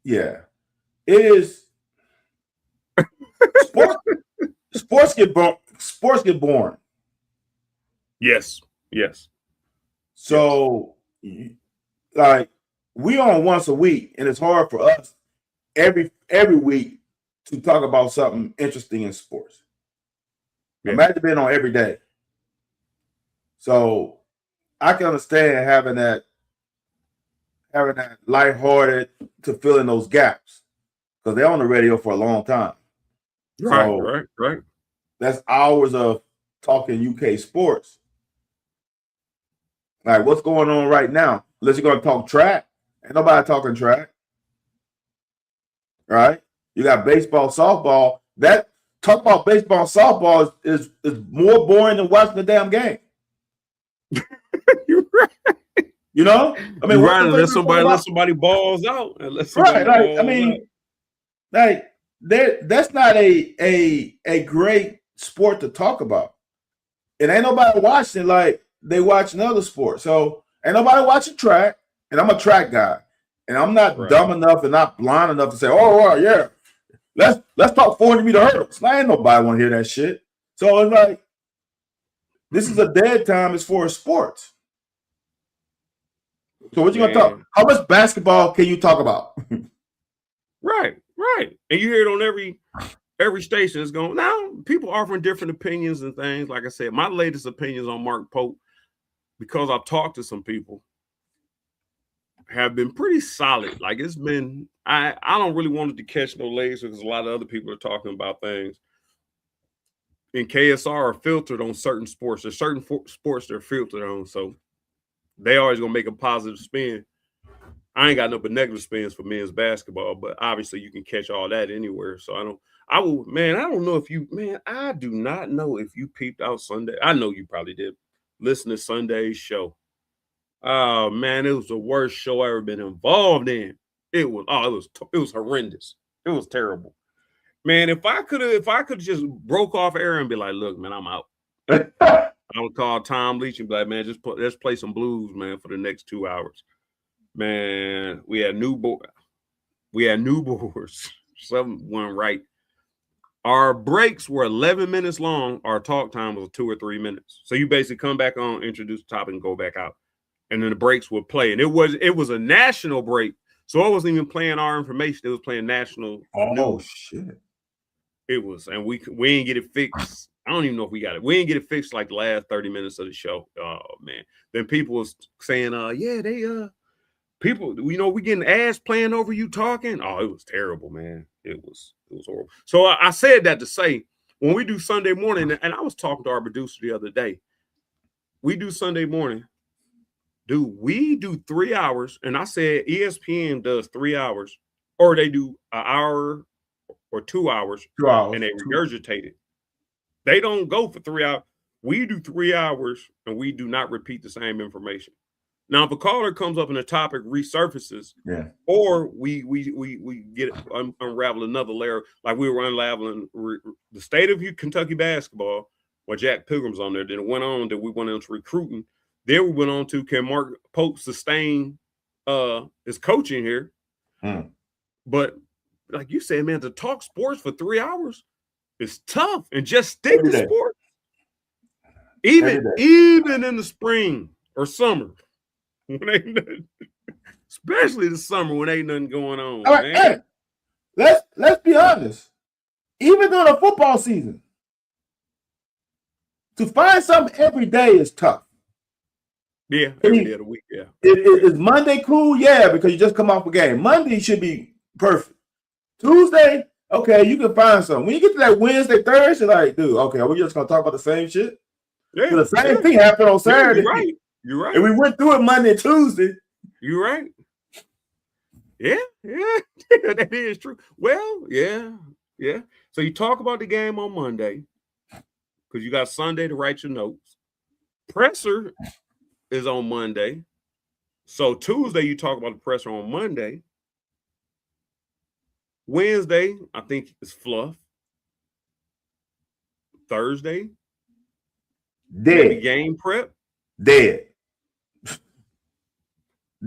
yeah, it is. Sports get boring.
Yes.
So, like, we on once a week, and it's hard for us every week to talk about something interesting in sports. Yeah. Imagine being on every day. So I can understand having that lighthearted to fill in those gaps, because they're on the radio for a long time.
Right.
That's hours of talking UK sports. Like, what's going on right now? Unless you're going to talk track. Ain't nobody talking track. Right? You got baseball, softball. Talk about baseball and softball is more boring than watching the damn game.
You're right.
I mean,
right, unless somebody balls out.
That's not a great sport to talk about. And ain't nobody watching it like they watching other sports. So ain't nobody watching track. And I'm a track guy. And I'm not dumb enough and not blind enough to say, yeah, let's talk 400-meter hurdles. I ain't nobody want to hear that shit. So it's like, this is a dead time as far as sports. So what you gonna talk? How much basketball can you talk about?
Right. And you hear it on every station. Is going now. People offering different opinions and things. Like I said, my latest opinions on Mark Pope, because I've talked to some people, have been pretty solid. Like, it's been, I don't really want it to catch no legs, because a lot of other people are talking about things. And KSR are filtered on certain sports. There's certain sports they're filtered on, so they always gonna make a positive spin. I ain't got no but negative spins for men's basketball, but obviously you can catch all that anywhere. So I don't know if you, I do not know if you peeped out Sunday. I know you probably did. Listen to Sunday's show. Oh man, it was the worst show I ever been involved in. It was horrendous. It was terrible. Man, if I could just broke off air and be like, look, man, I'm out. I would call Tom Leach and be like, man, let's play some blues, man, for the next 2 hours. Man, we had new boards. Something went right. Our breaks were 11 minutes long. Our talk time was 2 or 3 minutes. So you basically come back on, introduce the topic, and go back out. And then the breaks would play. And it was a national break. So it wasn't even playing our information. It was playing national news.
Shit.
It was, and we didn't get it fixed. I don't even know if we got it. We didn't get it fixed like the last 30 minutes of the show. Oh man. Then people was saying, yeah, they people, we getting ads playing over you talking. Oh, it was terrible, man. It was horrible. So I said that to say, when we do Sunday morning, and I was talking to our producer the other day, we do Sunday morning. Dude, we do 3 hours, and I said ESPN does 3 hours, or they do an hour or 2 hours,
2 hours,
and they regurgitate it. They don't go for 3 hours. We do 3 hours, and we do not repeat the same information. Now, if a caller comes up and the topic resurfaces, or we get unravel another layer, like we were unraveling the state of Kentucky basketball, where Jack Pilgrim's on there. Then it went on that we went into recruiting. Then we went on to, can Mark Pope sustain his coaching here? But like you said, man, to talk sports for 3 hours is tough, and just stick to sports. Even in the spring or summer. Especially the summer when ain't nothing going on.
All right, man. Hey, let's be honest. Even during the football season, to find something every day is tough.
Yeah, every day of the week. Yeah.
Is Monday cool? Yeah, because you just come off a game. Monday should be perfect. Tuesday, okay, you can find something. When you get to that Wednesday, Thursday, like, dude, okay, are we just gonna talk about the same shit? Yeah, the same thing happened on Saturday.
You're right. You're right.
And we went through it Monday and Tuesday.
You're right. Yeah. That is true. Well, yeah. So you talk about the game on Monday because you got Sunday to write your notes. Presser is on Monday. So Tuesday, you talk about the presser on Monday. Wednesday, I think it's fluff. Thursday, maybe game prep.
Dead.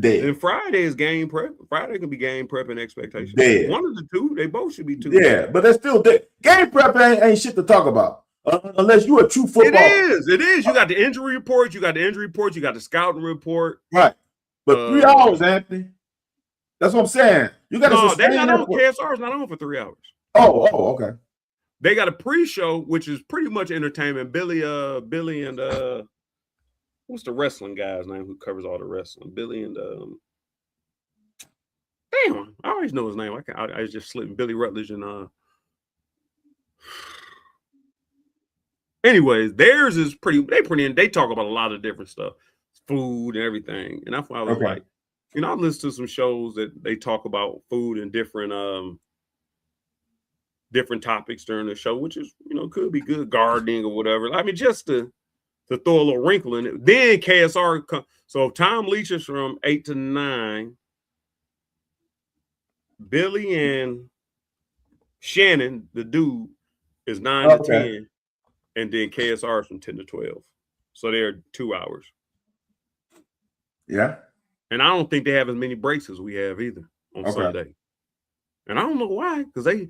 And Friday is game prep. Friday can be game prep and expectations. One of the two. They both should be two.
Yeah, but that's still dead. Game prep ain't shit to talk about. Unless you're a true football.
It is. You got the injury report. You got the scouting report.
Right. But 3 hours, Anthony. That's what I'm saying. You got to sustain.
They're not on. KSR is not on for 3 hours.
Oh, okay.
They got a pre-show, which is pretty much entertainment. Billy and what's the wrestling guy's name who covers all the wrestling? Billy and damn, I always know his name. I was just slipping. Billy Rutledge and anyways, theirs is pretty. They talk about a lot of different stuff, food and everything. And that's why I was like, I listen to some shows that they talk about food and different topics during the show, which is could be good, gardening or whatever. I mean, just to throw a little wrinkle in it. Then KSR. So Tom Leach is from 8 to 9. Billy and Shannon, the dude, is 9 to 10. And then KSR is from 10 to 12. So they're 2 hours.
Yeah.
And I don't think they have as many breaks as we have either on Sunday. And I don't know why, because they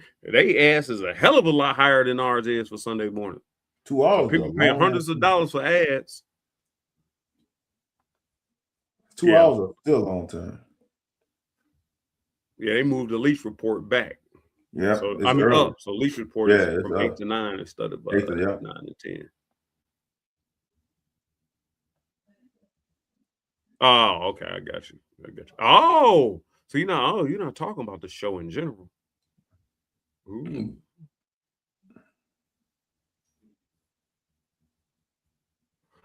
ass is a hell of a lot higher than ours is for Sunday morning.
2 hours.
So people paying hundreds of dollars for ads.
2 hours are still a long time.
Yeah, they moved the Leach report back.
Yeah.
So up. So Leach report is from 8 to 9 instead of 9 to 10. Oh, okay. I got you. Oh, so you're not talking about the show in general. Ooh.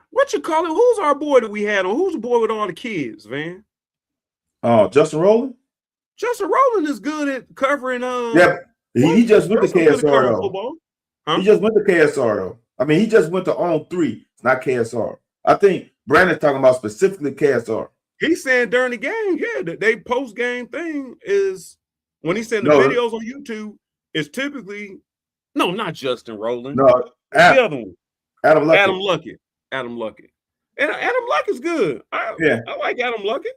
What you call it? Who's our boy that we had on? Who's the boy with all the kids, man?
Oh, Justin Rowland?
Justin Rowland is good at covering
he just went to KSR though. Huh? He just went to KSR though. I mean, he just went to On 3. It's not KSR. I think Brandon's talking about specifically KSR.
He's saying during the game, they post-game thing is when he's saying the videos on YouTube is typically not Justin Rowland.
No,
the other one. Adam Luckett. And Adam Luckett's good. I like Adam Luckett.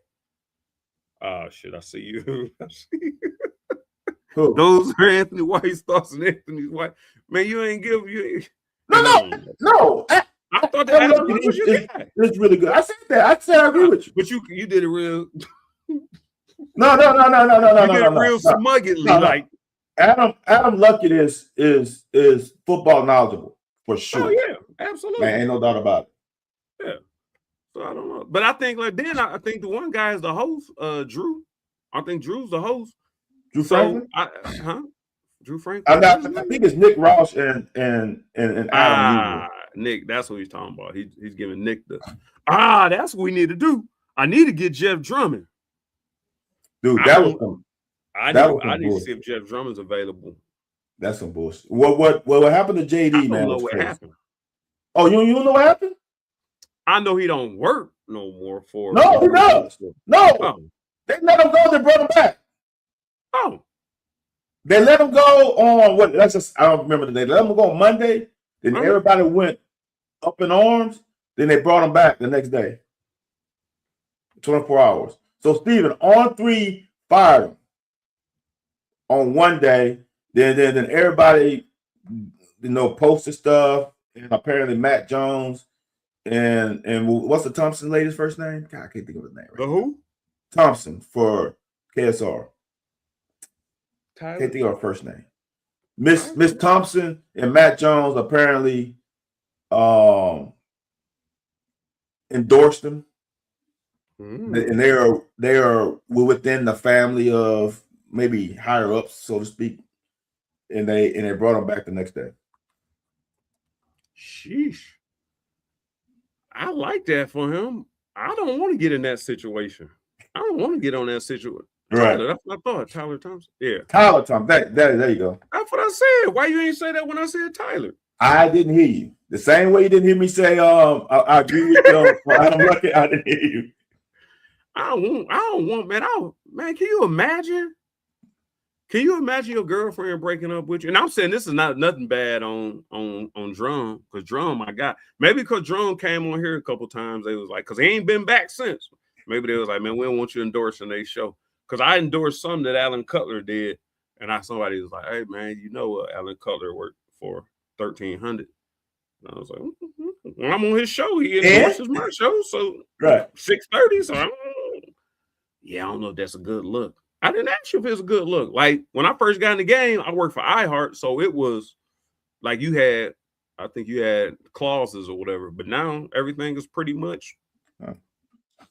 Oh shit, I see you.
Who?
Those are Anthony White's thoughts and Anthony White. Man, you ain't give you.
No.
I thought that
Adam
Adam
Luckett
was your guy.
is really good. I said that. I said I agree with you.
But you did it real.
No.
You did it real smuggly, like.
Adam Luckett is football knowledgeable for sure.
Oh yeah, absolutely.
Man, ain't no doubt about it.
Yeah. So I don't know, but I think like then I think the one guy is the host, Drew. I think Drew's the host.
Drew Franklin?
Drew Franklin.
I think it's Nick Roush and Adam.
Nick, that's what he's talking about. He's giving Nick the that's what we need to do. I need to get Jeff Drummond.
Dude, I
need to see if Jeff Drummond's available.
That's some bullshit. What happened to JD,
I
man?
don't know what happened.
Oh, you don't know what happened?
I know he don't work no more for.
No, he does. No, they let him go. They brought him back.
Oh,
they let him go on what? That's just I don't remember the day. They let him go on Monday. Then everybody went up in arms. Then they brought him back the next day. 24 hours. So Steven on 3 fired him on one day. Then everybody, posted stuff, and apparently Matt Jones and what's the Thompson lady's first name? God, I can't think of his name. Right
the who?
Thompson for KSR.
Tyler?
Can't think of her first name. Miss Thompson and Matt Jones apparently endorsed him, and they are within the family of maybe higher ups, so to speak. And they brought him back the next day.
Sheesh. I like that for him. I don't want to get in that situation. I don't want to get on that situation.
Right.
That's what I thought. Tyler Thompson. Yeah.
Tyler Thompson. There you go.
That's what I said. Why you ain't say that when I said Tyler?
I didn't hear you. The same way you didn't hear me say I agree with you. I'm lucky I didn't hear you. I
don't want, man, can you imagine? Can you imagine your girlfriend breaking up with you? And I'm saying this is not nothing bad on Drum, because Drum, my guy. Maybe because Drum came on here a couple times, they was like, because he ain't been back since. Maybe they was like, man, we don't want you endorsing their show. Because I endorsed something that Alan Cutler did, and somebody was like, hey, man, you know what? Alan Cutler worked for 1300. And I was like, when I'm on his show, he endorses my show, so
right
6:30. So I don't know if that's a good look. I didn't ask you if it's a good look. Like when I first got in the game, I worked for iHeart, so it was like I think you had clauses or whatever. But now everything is pretty much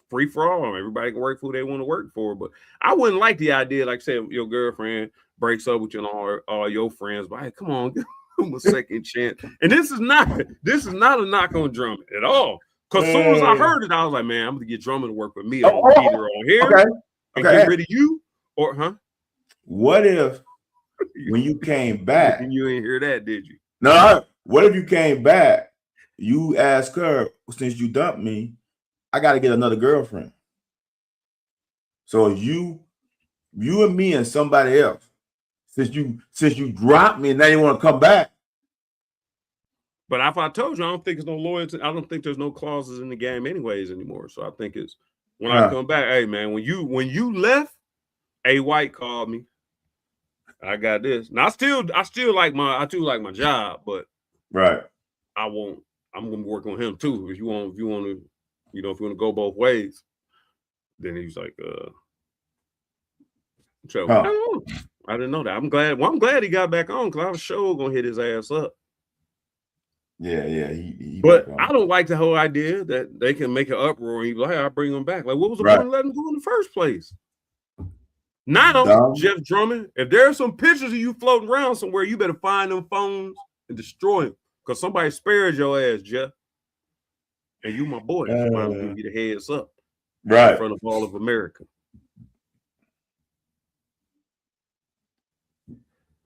free for all. Everybody can work for who they want to work for. But I wouldn't like the idea, like say your girlfriend breaks up with you and all your friends. But hey, come on, give them a second chance. And this is not a knock on Drummond at all. Because as soon as I heard it, I was like, man, I'm gonna get Drummond to work with me either on here and get rid of you. Or
what if when you came back,
you ain't hear that, did you?
No. What if you came back? You asked her, since you dumped me, I got to get another girlfriend. So you and me and somebody else. Since you dropped me and now you want to come back.
But if I told you, I don't think it's no loyalty. I don't think there's no clauses in the game anyways anymore. So I think it's when I come back. Hey man, when you left. A White called me. I got this. Now I still like my job, but
right.
I'm gonna work on him too. If you want to go both ways. Then he's like, so I didn't know that. I'm glad he got back on because I was sure gonna hit his ass up.
Yeah. He
but I don't like the whole idea that they can make an uproar and he's like, hey, I'll bring him back. Like, what was the point of letting him go in the first place? Now, Jeff Drummond, if there are some pictures of you floating around somewhere, you better find them phones and destroy them because somebody spared your ass, Jeff. And you, my boy, I'm going to give you the heads up in front of all of America.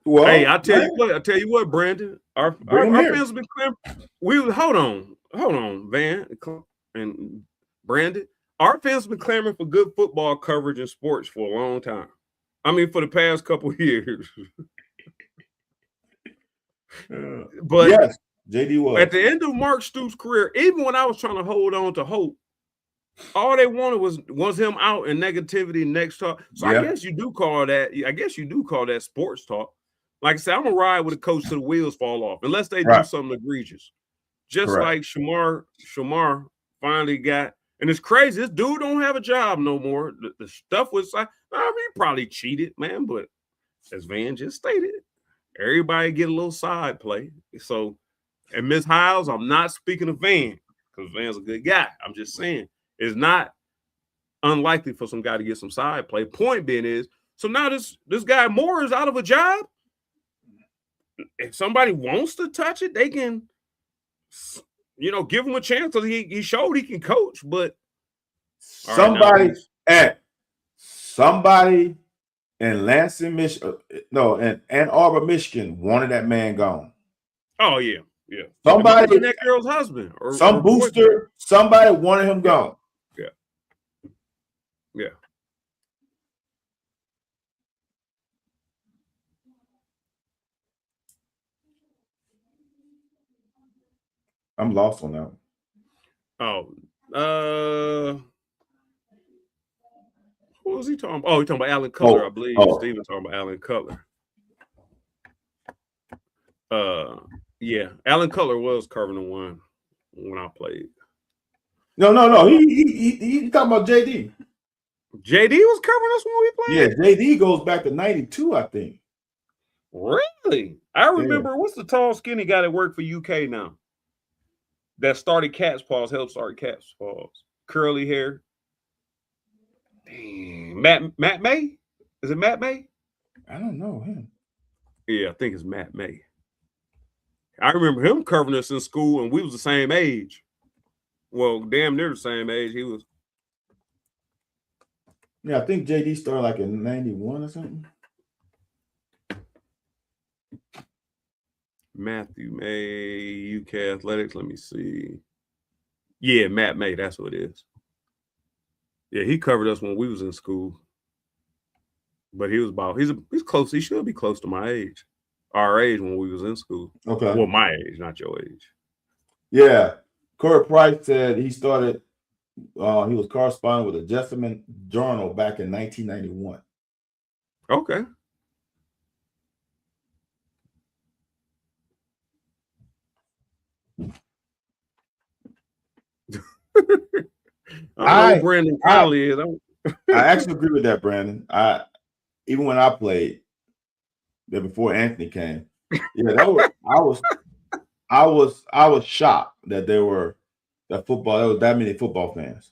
Well, hey, I tell you what, Brandon. Our fans have been clamoring. Hold on, Van and Brandon. Our fans have been clamoring for good football coverage in sports for a long time. I mean, for the past couple of years. But
yes, JD was
at the end of Mark Stoops' career, even when I was trying to hold on to hope, All they wanted was him out and negativity next talk. So I
Yeah,
guess you do call that. I guess you do call that sports talk. Like I said, I'm gonna ride with a coach till the wheels fall off, unless they do
right,
something egregious. Just
correct.
like Shamar finally got, and it's crazy. This dude don't have a job no more. The stuff was like, I mean, he probably cheated, man. But as Van just stated, everybody get a little side play. So, and Miss Hiles, I'm not speaking of Van because Van's a good guy. I'm just saying it's not unlikely for some guy to get some side play. Point being is, so now this guy Moore is out of a job. If somebody wants to touch it, they can, give him a chance because he showed he can coach. But all right, now
Somebody in Lansing, Michigan, no, in Ann Arbor, Michigan, wanted that man gone.
Oh yeah.
Somebody,
that girl's husband or
some booster,
boyfriend.
somebody wanted him gone.
Yeah.
I'm lost on that.
Who was he talking about? Oh, he's talking about Alan Cutler, I believe. Steven talking about Alan Cutler. Yeah, Alan Cutler was covering the one when I played.
No. He talking about JD.
JD was covering us when we played.
Yeah, JD goes back to '92, I think.
Really? I remember. What's the tall, skinny guy that worked for UK now? That started Cat's Paws, helped start Cat's Paws. Curly hair. Dang. Matt May? Is it Matt May?
I don't know him.
Yeah, I think it's Matt May. I remember him covering us in school, and we was the same age. Well, damn near the same age. He was.
Yeah, I think JD started like in '91 or something.
Matthew May, UK Athletics. Let me see. Yeah, Matt May. That's what it is. Yeah, he covered us when we was in school. But he was about he's close. He should be close to my age, our age when we was in school.
Okay.
Well, my age, not your age.
Yeah, Corey Price said he started. He was corresponding with the Jessamine Journal back in 1991.
Okay. I know who Brandon Conley is.
I actually agree with that, Brandon. Even when I played, before Anthony came, yeah, I was shocked that there was that many football fans.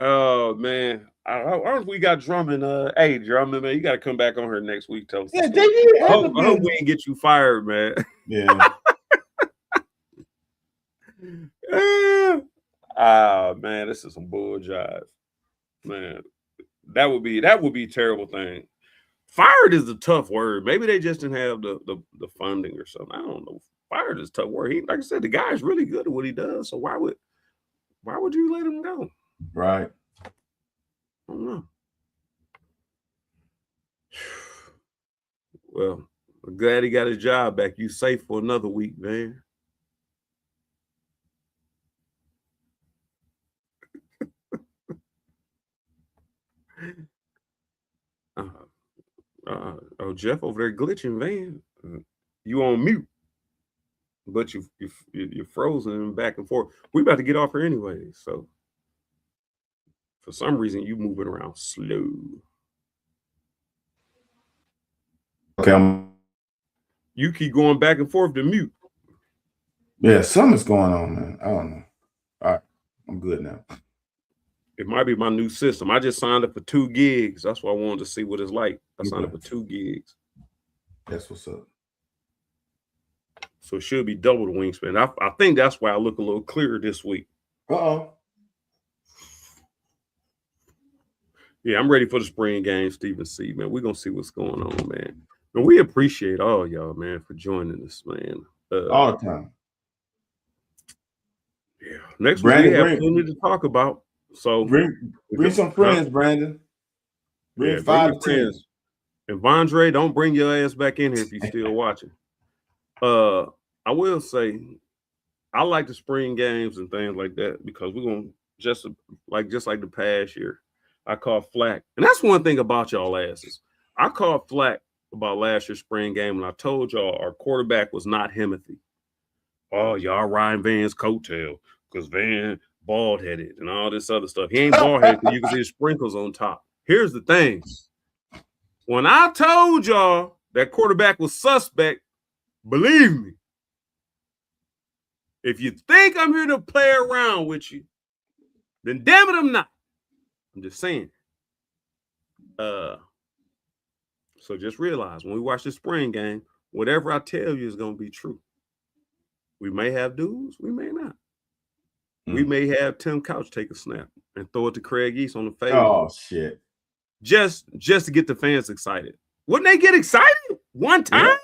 Oh man, I don't know if we got Drummond. Hey, Drummond, man, you got to come back on here next week. Tell us.
Yeah,
I hope we ain't get you fired, man.
Yeah.
Man, this is some bull jive, man. That would be a terrible thing. Fired is a tough word. Maybe they just didn't have the funding or something. I don't know. Fired is a tough word. Like I said, the guy's really good at what he does. So why would you let him go?
Right.
I don't know. Well, I'm glad he got his job back. You safe for another week, man. Oh, Jeff over there glitching, man. You on mute, but you're frozen back and forth. We about to get off here anyway, so for some reason you moving around slow.
Okay.
You keep going back and forth to mute.
Yeah, something's going on, man. I don't know. All right, I'm good now.
It might be my new system. I just signed up for 2 gigs. That's why I wanted to see what it's like. I signed up for 2 gigs.
That's what's up.
So it should be double the wingspan. I think that's why I look a little clearer this week.
Uh-oh.
Yeah, I'm ready for the spring game, Stephen C. Man, we're gonna see what's going on, man. And we appreciate all y'all, man, for joining us, man.
All the time.
Yeah. Next week we have plenty to talk about. So
bring some friends, Brandon. Bring 5 to 10.
Friends. And Vondre, don't bring your ass back in here if you're still watching. I will say, I like the spring games and things like that because we're gonna just like the past year. I caught flack, and that's one thing about y'all asses. I caught flack about last year's spring game, and I told y'all our quarterback was not Himothy. Oh, y'all riding Van's coattail because Van bald headed and all this other stuff. He ain't bald headed because you can see the sprinkles on top. Here's the thing. When I told y'all that quarterback was suspect, believe me, if you think I'm here to play around with you, then damn it, I'm not. I'm just saying. So just realize when we watch the spring game, whatever I tell you is going to be true. We may have dudes, we may not. We may have Tim Couch take a snap and throw it to Craig East on the fade.
Oh, shit.
Just to get the fans excited. Wouldn't they get excited one time?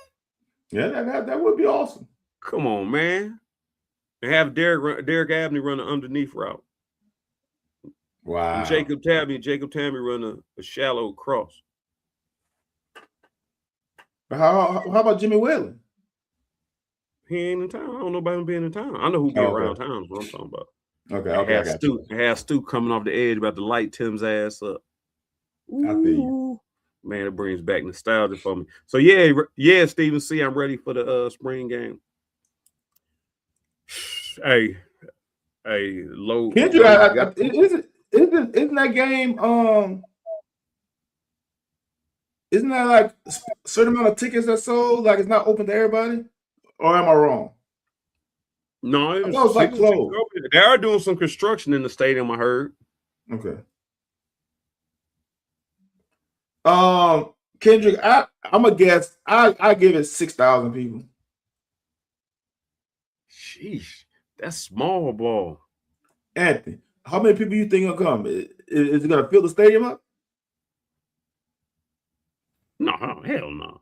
Yeah, that would be awesome.
Come on, man. And have Derek Abney run an underneath route.
Wow.
And Jacob Tabby run a shallow cross.
How about Jimmy Whalen?
He ain't in town. I don't know about him being in town. I know who be around town is what I'm talking about.
Okay, I got you.
Have Stu coming off the edge about to light Tim's ass up. Ooh,
I feel you.
Man, it brings back nostalgia for me. So yeah, Stephen C. I'm ready for the spring game. Hey, low.
Kendrick, isn't that game? Isn't that like a certain amount of tickets that sold? Like it's not open to everybody? Or am I wrong?
No, it
was like closed.
They are doing some construction in the stadium, I heard.
Okay. Kendrick, I'm a guess. I give it 6,000 people.
Sheesh, that's small ball.
Anthony, how many people you think will come? Is it gonna fill the stadium up?
No, hell no.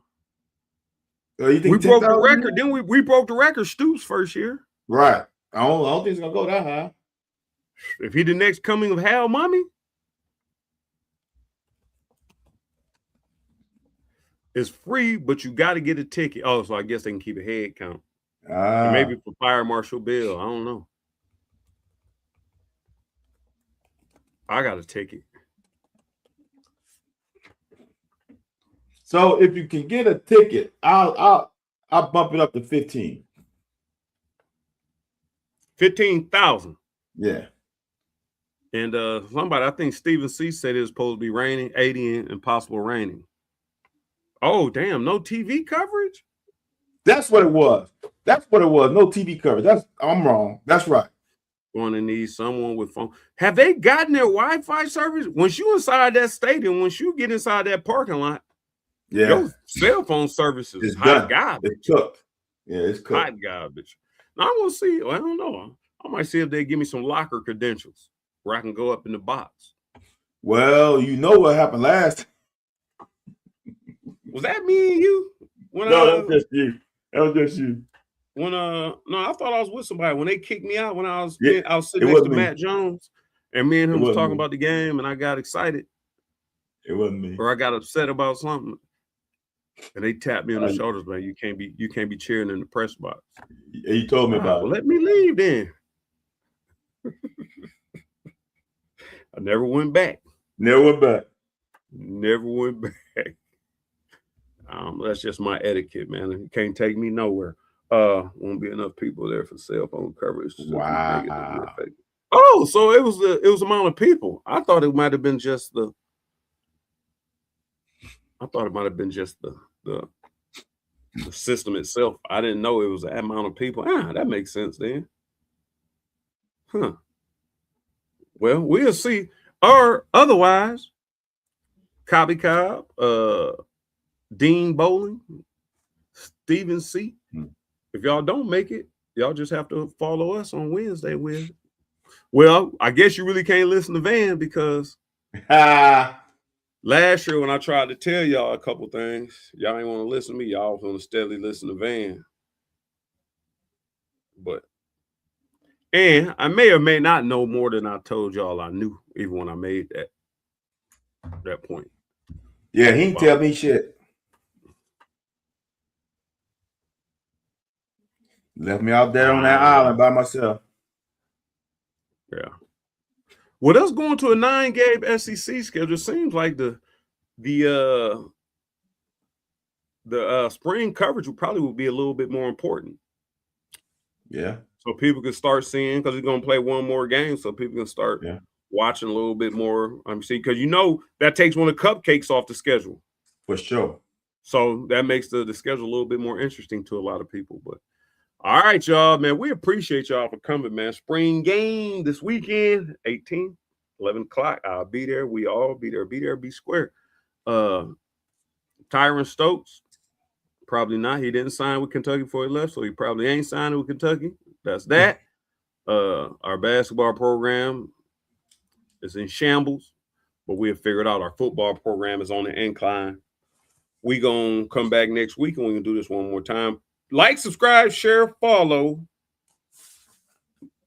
You think
we broke the record? Then we broke the record. Stoops first year.
Right. I don't think it's gonna go that high.
If he the next coming of Hal Mommy, it's free, but you got to get a ticket. Oh, so I guess they can keep a head count. And maybe for Fire Marshal Bill. I don't know. I got a ticket.
So if you can get a ticket, I'll bump it up to 15.
15,000.
Yeah.
And somebody, I think Stephen C. said it was supposed to be raining, 80 and possible raining. Oh, damn, no TV coverage?
That's what it was. No TV coverage. I'm wrong. That's right.
Going to need someone with phone. Have they gotten their Wi-Fi service? Once you inside that stadium, once you get inside that parking lot, your cell phone service is hot garbage.
It's cooked. Yeah, it's cooked.
Hot garbage. Now I'm gonna see. I don't know. I might see if they give me some locker credentials where I can go up in the box.
Well, you know what happened last.
Was that me and you?
That was just you.
When no, I thought I was with somebody when they kicked me out when I was sitting next to Matt Jones, and me and him was talking about the game, and I got excited.
It wasn't me.
Or I got upset about something. And they tapped me on the shoulders, man. You can't be cheering in the press box.
You told me about it.
Let me leave then. I never went back.
Never went back.
That's just my etiquette, man. You can't take me nowhere. Won't be enough people there for cell phone coverage.
Wow.
Oh, so it was the amount of people. I thought it might have been just the system itself. I didn't know it was that amount of people. That makes sense then. Huh. Well, we'll see. Or otherwise, Cobby Cobb, Dean Bowling, Stephen C. If y'all don't make it, y'all just have to follow us on Wednesday. Well, I guess you really can't listen to Van because last year when I tried to tell y'all a couple things, y'all ain't want to listen to me. Y'all was going to steadily listen to Van. But And I may or may not know more than I told y'all I knew, even when I made that point.
Yeah, he didn't tell me shit. Left me out there on that island by myself.
Yeah. With us going to a 9-game SEC schedule, seems like the spring coverage would be a little bit more important.
Yeah.
So people can start seeing, because he's going to play one more game, so people can start watching a little bit more. See, because that takes one of the cupcakes off the schedule.
For sure.
So that makes the schedule a little bit more interesting to a lot of people. But all right, y'all, man, we appreciate y'all for coming, man. Spring game this weekend, 18, 11 o'clock. I'll be there. We all be there. Be there, be square. Tyron Stokes, probably not. He didn't sign with Kentucky before he left, so he probably ain't signing with Kentucky. That's that. Our basketball program is in shambles, but we have figured out our football program is on the incline. We gonna come back next week and we can do this one more time. Like, subscribe, share, follow.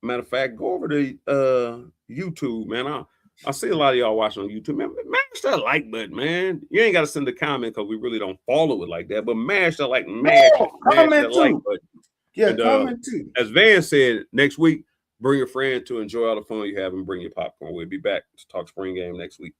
Matter of fact, go over to YouTube, man. I see a lot of y'all watching on YouTube, man. Mash that like button, man. You ain't got to send a comment because we really don't follow it like that. But mash that like, mash that like button.
Yeah, and, comment too.
As Van said, next week, bring a friend to enjoy all the fun you have and bring your popcorn. We'll be back to talk spring game next week.